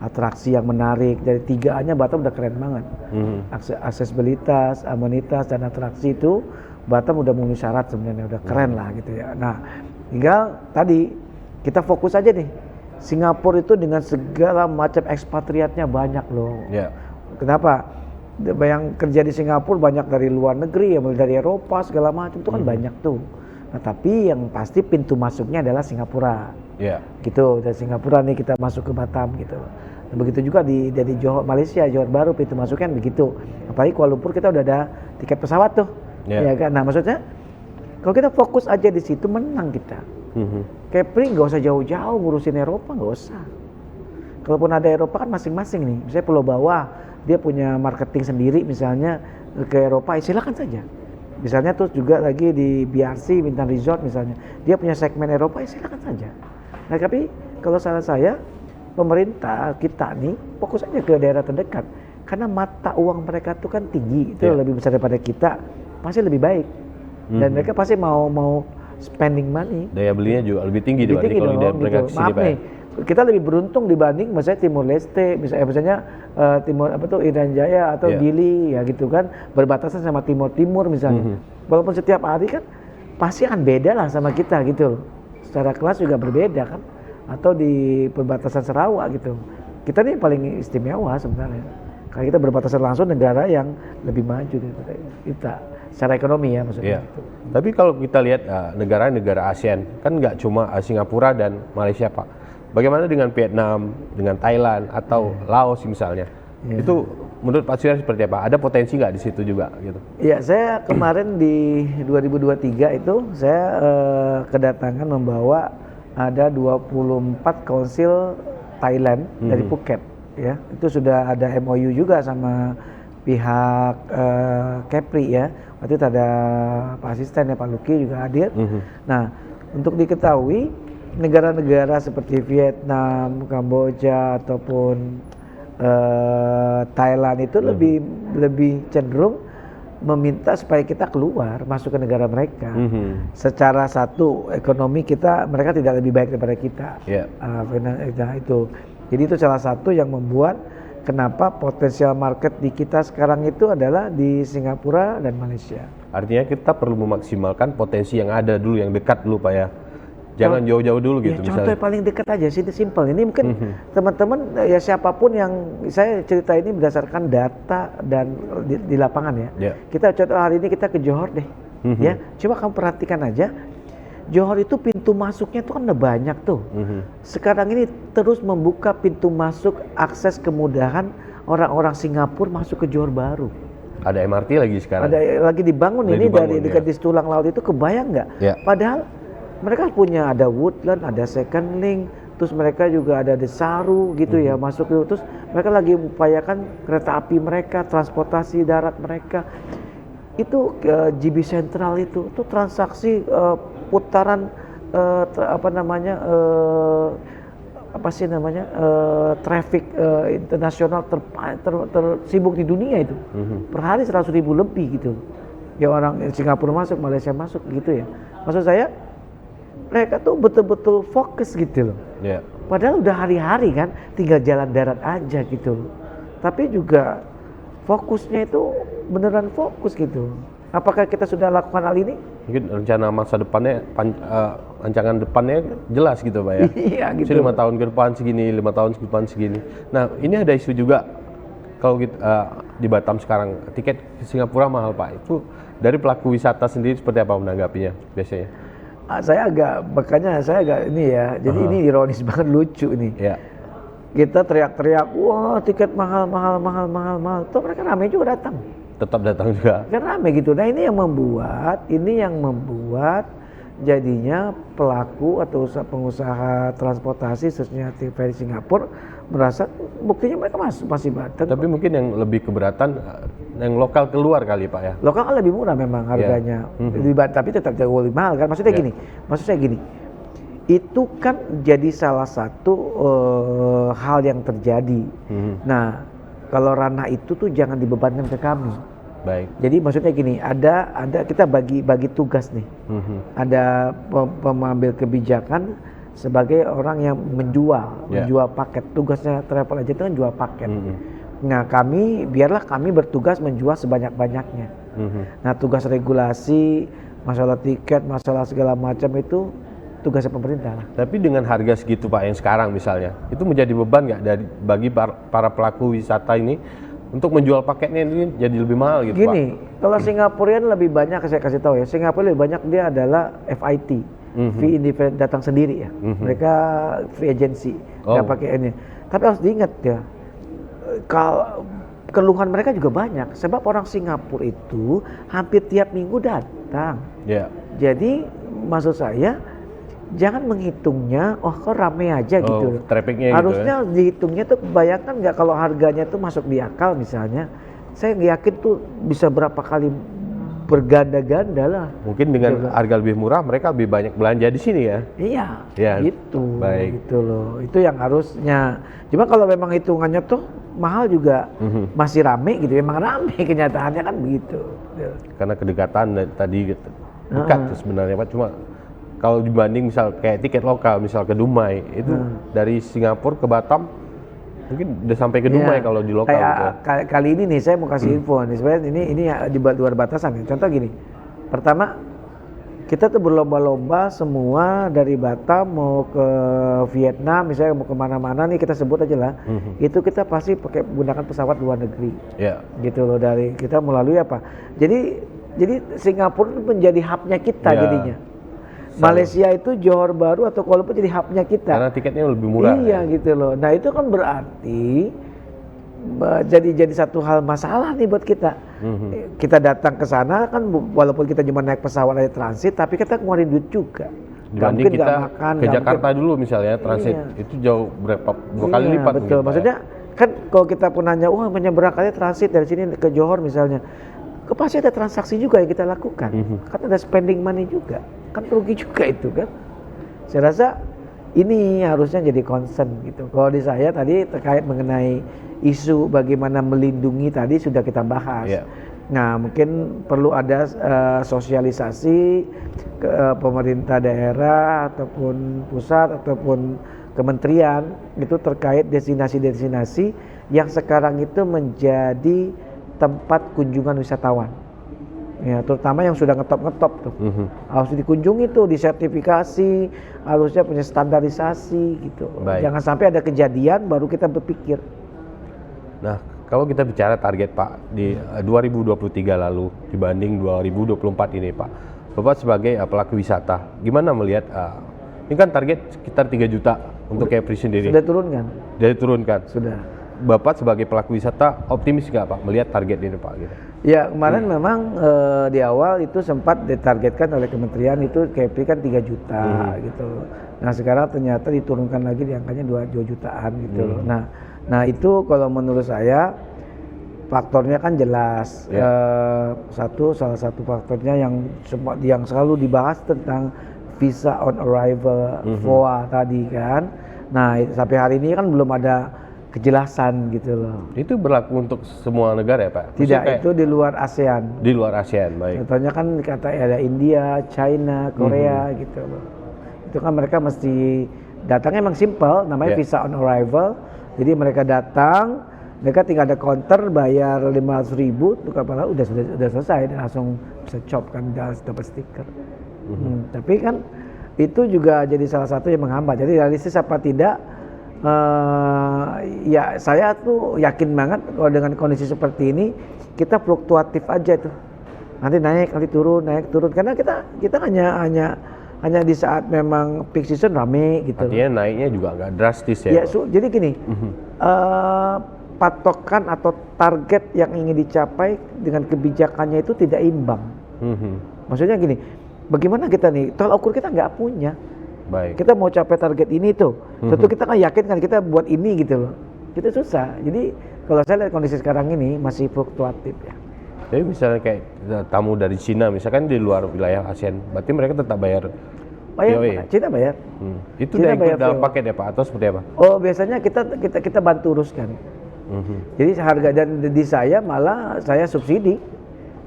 S3: atraksi yang menarik. Dari 3A-nya Batam udah keren banget. Aksesibilitas, amenitas, dan atraksi itu Batam udah memenuhi syarat sebenarnya, udah keren lah gitu ya. Nah, tinggal tadi kita fokus aja nih. Singapura itu dengan segala macam ekspatriatnya banyak loh. Kenapa? Yang kerja di Singapura banyak dari luar negeri, ya dari Eropa segala macam itu kan banyak tuh. Nah, tapi yang pasti pintu masuknya adalah Singapura. Gitu, dari Singapura nih kita masuk ke Batam gitu. Nah, begitu juga dari Johor, Malaysia, Johor Baru pintu masuknya begitu. Apalagi Kuala Lumpur kita udah ada tiket pesawat tuh. Ya kan? Nah, maksudnya kalau kita fokus aja di situ menang kita. Kepri nggak usah jauh-jauh ngurusin Eropa, nggak usah. Kalaupun ada Eropa kan masing-masing nih. Misalnya Pulau Bawah dia punya marketing sendiri misalnya ke Eropa, silakan saja. Misalnya terus juga lagi di BRC Bintang Resort misalnya, dia punya segmen Eropa, silakan saja. Nah, tapi kalau saran saya pemerintah kita nih fokus aja ke daerah terdekat karena mata uang mereka tuh kan tinggi, itu lebih besar daripada kita, pasti lebih baik. Dan mereka pasti mau spending money.
S2: Daya belinya juga lebih tinggi dibanding kalau di mereka
S3: gitu. Maaf nih, kita lebih beruntung dibanding misalnya Timor Leste, misalnya Timur Irian Jaya atau Gili ya gitu kan, berbatasan sama Timur misalnya. Walaupun setiap hari kan pasti akan beda lah sama kita gitu loh. Secara kelas juga berbeda kan, atau di perbatasan Sarawak gitu. Kita nih paling istimewa sebenarnya. Karena kita berbatasan langsung negara yang lebih maju daripada kita. Secara ekonomi ya maksudnya. Gitu.
S2: Tapi kalau kita lihat negara-negara ASEAN kan nggak cuma Singapura dan Malaysia Pak. Bagaimana dengan Vietnam, dengan Thailand atau Laos misalnya? Itu menurut Pak Surya seperti apa? Ada potensi nggak di situ juga gitu?
S3: Iya, saya kemarin di 2023 itu saya kedatangan membawa ada 24 konsil Thailand dari Phuket ya. Itu sudah ada MOU juga sama pihak Kepri ya. Waktu itu ada Pak Asisten ya, Pak Luki juga hadir. Nah, untuk diketahui negara-negara seperti Vietnam, Kamboja ataupun Thailand itu lebih cenderung meminta supaya kita keluar masuk ke negara mereka. Secara satu ekonomi kita, mereka tidak lebih baik daripada kita. Itu. Jadi itu salah satu yang membuat kenapa potensial market di kita sekarang itu adalah di Singapura dan Malaysia.
S2: Artinya kita perlu memaksimalkan potensi yang ada dulu, yang dekat dulu Pak ya. Jangan jauh-jauh dulu gitu
S3: misalnya. Contoh yang paling dekat aja sih, simple. Ini mungkin teman-teman ya siapapun yang saya cerita ini berdasarkan data dan di lapangan ya. Kita contoh hari ini kita ke Johor deh. Ya, coba kamu perhatikan aja. Johor itu pintu masuknya tuh kan udah banyak tuh. Sekarang ini terus membuka pintu masuk akses kemudahan orang-orang Singapura masuk ke Johor Baru.
S2: Ada MRT lagi sekarang.
S3: Ada lagi dibangun ini dari dekat di tulang laut itu, kebayang nggak? Padahal mereka punya ada Woodland, ada Second Link, terus mereka juga ada Desaru gitu ya masuk itu. Terus mereka lagi upayakan kereta api mereka, transportasi darat mereka. Itu GB Central itu transaksi putaran traffic internasional tersibuk di dunia itu. Per hari 100.000 lebih gitu. Ya orang Singapura masuk, Malaysia masuk gitu ya. Maksud saya mereka tuh betul-betul fokus gitu loh. Padahal udah hari-hari kan tinggal jalan darat aja gitu. Tapi juga fokusnya itu beneran fokus gitu. Apakah kita sudah lakukan hal ini?
S2: Mungkin rencana masa depannya, rancangan depannya jelas gitu Pak ya.
S3: Iya gitu.
S2: 5 tahun ke depan segini, 5 tahun ke depan segini. Nah ini ada isu juga kalau kita, di Batam sekarang tiket ke Singapura mahal Pak. Itu dari pelaku wisata sendiri seperti apa menanggapinya biasanya?
S3: Saya agak ini ya. Jadi ini ironis banget, lucu ini. Kita teriak-teriak, wah tiket mahal. Tuh mereka ramai juga datang.
S2: Tetap datang juga.
S3: Kan ramai gitu. Nah ini yang membuat jadinya pelaku atau pengusaha transportasi khususnya dari Singapura merasa buktinya mereka masih datang.
S2: Tapi mungkin yang lebih keberatan yang lokal keluar kali Pak ya.
S3: Lokal kan lebih murah memang harganya. Tapi tetap jauh lebih mahal kan. Maksud saya gini. Itu kan jadi salah satu hal yang terjadi. Nah, kalau ranah itu tuh jangan dibebankan ke kami.
S2: Baik.
S3: Jadi maksudnya gini, ada kita bagi tugas nih. Ada pengambil kebijakan sebagai orang yang menjual paket. Tugasnya travel agent itu kan jual paket. Nah biarlah kami bertugas menjual sebanyak-banyaknya. Nah tugas regulasi, masalah tiket, masalah segala macam itu tugasnya pemerintah lah.
S2: Tapi dengan harga segitu Pak yang sekarang misalnya, itu menjadi beban nggak bagi para pelaku wisata ini untuk menjual paketnya ini jadi lebih mahal gitu Pak?
S3: Gini, kalau Singaporean lebih banyak, saya kasih tahu ya, Singapura lebih banyak dia adalah FIT, fee independent, datang sendiri ya. Mereka free agency, nggak pakai ini. Tapi harus diingat ya, kalau keluhan mereka juga banyak, sebab orang Singapura itu hampir tiap minggu datang. Jadi maksud saya, jangan menghitungnya, kok rame aja gitu.
S2: Trafficnya
S3: harusnya
S2: gitu ya?
S3: Dihitungnya tuh, bayangkan nggak kalau harganya tuh masuk di akal misalnya, saya yakin tuh bisa berapa kali berganda-ganda lah.
S2: Mungkin dengan harga lebih murah mereka lebih banyak belanja di sini ya?
S3: Iya, gitu.
S2: Baik.
S3: Gitu loh. Itu yang harusnya. Cuma kalau memang hitungannya tuh mahal juga masih rame gitu. Emang rame kenyataannya kan begitu.
S2: Karena kedekatan tadi gitu. Dekat tuh sebenarnya Pak, cuma kalau dibanding misal kayak tiket lokal, misal ke Dumai, itu dari Singapura ke Batam mungkin udah sampai ke Dumai kalau di lokal
S3: kayak
S2: gitu.
S3: Kali ini nih saya mau kasih info nih, sebenarnya ini di luar batasan. Contoh gini, pertama kita tuh berlomba-lomba semua dari Batam mau ke Vietnam, misalnya mau kemana-mana nih kita sebut aja lah, itu kita pasti pakai gunakan pesawat luar negeri, gitu loh, dari kita melalui apa? Jadi Singapura itu menjadi hubnya kita jadinya. Malaysia itu Johor Bahru atau Kuala Lumpur jadi hubnya kita.
S2: Karena tiketnya lebih murah.
S3: Iya gitu loh. Nah itu kan berarti jadi satu hal masalah nih buat kita. Kita datang ke sana kan walaupun kita cuma naik pesawat aja transit, tapi kita ngeluarin duit juga.
S2: Dibanding kita makan, ke Jakarta dulu misalnya transit, itu jauh dua kali lipat.
S3: Betul. Maksudnya kan kalau kita pun nanya, menyeberang aja transit dari sini ke Johor misalnya, pasti ada transaksi juga yang kita lakukan. Kan ada spending money juga. Kan rugi juga itu kan. Saya rasa ini harusnya jadi concern gitu. Kalau di saya tadi terkait mengenai isu bagaimana melindungi tadi sudah kita bahas. Nah mungkin perlu ada sosialisasi ke pemerintah daerah ataupun pusat ataupun kementerian itu terkait destinasi-destinasi yang sekarang itu menjadi tempat kunjungan wisatawan. Ya, terutama yang sudah ngetop tuh. Harus dikunjungi tuh, disertifikasi, harusnya punya standarisasi gitu. Jangan sampai ada kejadian baru kita berpikir.
S2: Nah, kalau kita bicara target Pak di 2023 lalu dibanding 2024 ini Pak, Bapak sebagai pelaku wisata, gimana melihat ini kan target sekitar 3 juta untuk Kepri sendiri.
S3: Sudah turunkan?
S2: Sudah diturunkan?
S3: Sudah.
S2: Bapak sebagai pelaku wisata optimis nggak Pak melihat target ini Pak? Gitu.
S3: Ya kemarin memang di awal itu sempat ditargetkan oleh kementerian itu Kepri kan 3 juta gitu. Nah sekarang ternyata diturunkan lagi di angkanya 2 jutaan gitu loh. Nah itu kalau menurut saya faktornya kan jelas. Salah satu faktornya yang selalu dibahas tentang visa on arrival VOA tadi kan. Nah sampai hari ini kan belum ada kejelasan gitu loh. Itu
S2: berlaku untuk semua negara ya Pak?
S3: Tidak, itu di luar ASEAN.
S2: Di luar ASEAN, baik.
S3: Contohnya kan kata ada India, China, Korea gitu loh. Itu kan mereka mesti datangnya emang simple, namanya visa on arrival. Jadi mereka datang, mereka tinggal ada counter bayar 500.000 tuh kapal udah selesai, dan langsung bisa chop kan, udah dapat stiker. Tapi kan itu juga jadi salah satu yang menghambat. Jadi realistis apa tidak? Ya saya tuh yakin banget kalau dengan kondisi seperti ini kita fluktuatif aja tuh, nanti naik nanti turun karena kita hanya di saat memang peak season rame gitu.
S2: Artinya naiknya juga nggak drastis ya?
S3: Jadi gini, patokan atau target yang ingin dicapai dengan kebijakannya itu tidak imbang. Maksudnya gini, bagaimana kita nih, tolak ukur kita nggak punya.
S2: Baik.
S3: Kita mau capai target ini tuh, tentu kita kan yakin kan kita buat ini gitu loh. Kita susah. Jadi kalau saya lihat kondisi sekarang ini masih fluktuatif ya.
S2: Jadi misalnya kayak tamu dari Cina, misalkan di luar wilayah ASEAN, berarti mereka tetap bayar VOA?
S3: Cina bayar.
S2: Itu udah ikut dalam paket ya Pak, atau seperti apa?
S3: Oh biasanya kita bantu uruskan. Jadi harga, dan di saya malah saya subsidi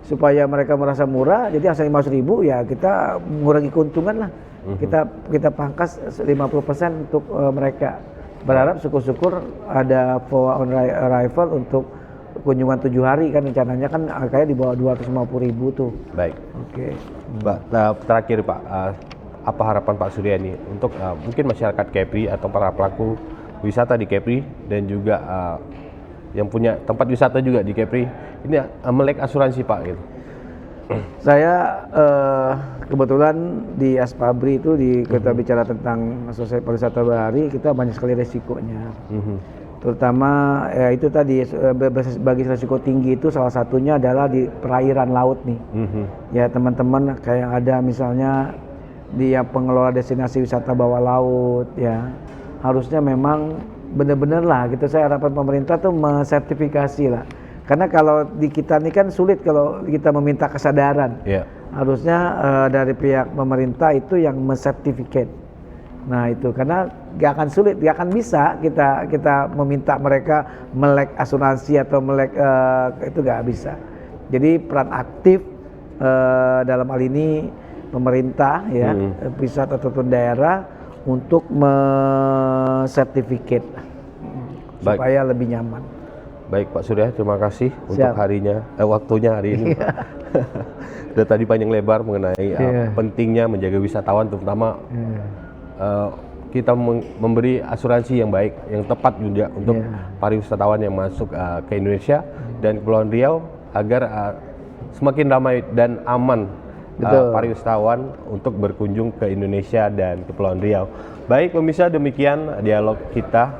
S3: supaya mereka merasa murah. Jadi asal 500.000 ya kita mengurangi keuntungan lah. kita pangkas 50% untuk mereka. Berharap syukur-syukur ada for on arrival untuk kunjungan 7 hari kan rencananya kan angkanya di bawah 250.000 tuh.
S2: Baik.
S3: Oke.
S2: Pak, terakhir Pak, apa harapan Pak Surya ini untuk mungkin masyarakat Kepri atau para pelaku wisata di Kepri dan juga yang punya tempat wisata juga di Kepri ini melek asuransi Pak gitu.
S3: Saya kebetulan di Aspabri itu kita bicara tentang Asosiasi Pariwisata Bahari, kita banyak sekali resikonya. Terutama ya itu tadi bagi resiko tinggi itu salah satunya adalah di perairan laut nih. Ya teman-teman kayak ada misalnya dia pengelola destinasi wisata bawah laut ya harusnya memang benar-benar lah gitu. Saya harapan pemerintah tuh mensertifikasi lah. Karena kalau di kita ini kan sulit kalau kita meminta kesadaran. Harusnya dari pihak pemerintah itu yang mensertifikat. Nah itu karena gak akan sulit, gak akan bisa kita meminta mereka melek asuransi atau melek itu gak bisa. Jadi peran aktif dalam hal ini pemerintah ya pusat ataupun daerah untuk mensertifikat supaya lebih nyaman.
S2: Baik Pak Surya, terima kasih untuk waktunya hari ini. Udah tadi panjang lebar mengenai pentingnya menjaga wisatawan, terutama kita memberi asuransi yang baik, yang tepat juga untuk para wisatawan yang masuk ke Indonesia dan Kepulauan Riau agar semakin ramai dan aman para wisatawan untuk berkunjung ke Indonesia dan Kepulauan Riau. Baik pemirsa, demikian dialog kita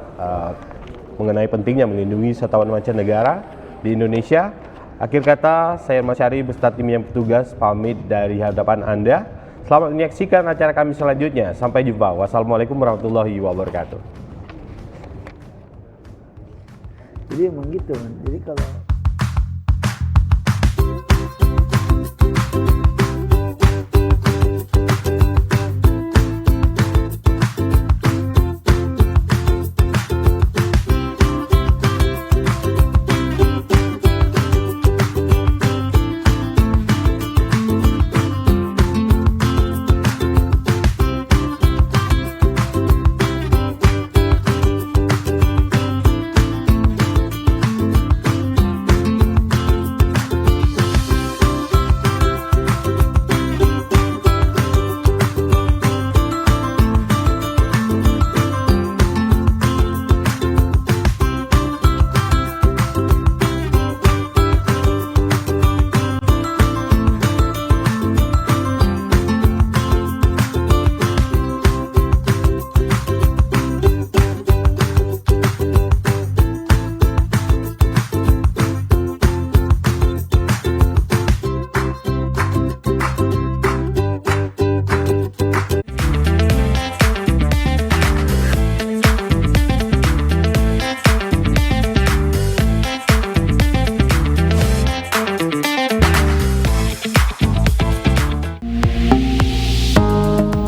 S2: mengenai pentingnya melindungi wisatawan mancanegara di Indonesia. Akhir kata, saya Mas Syari beserta tim yang bertugas pamit dari hadapan Anda. Selamat menyaksikan acara kami selanjutnya. Sampai jumpa. Wassalamualaikum warahmatullahi wabarakatuh.
S3: Jadi emang gitu kan. Jadi kalau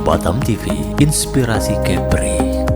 S9: Batam TV, inspirasi Kepri.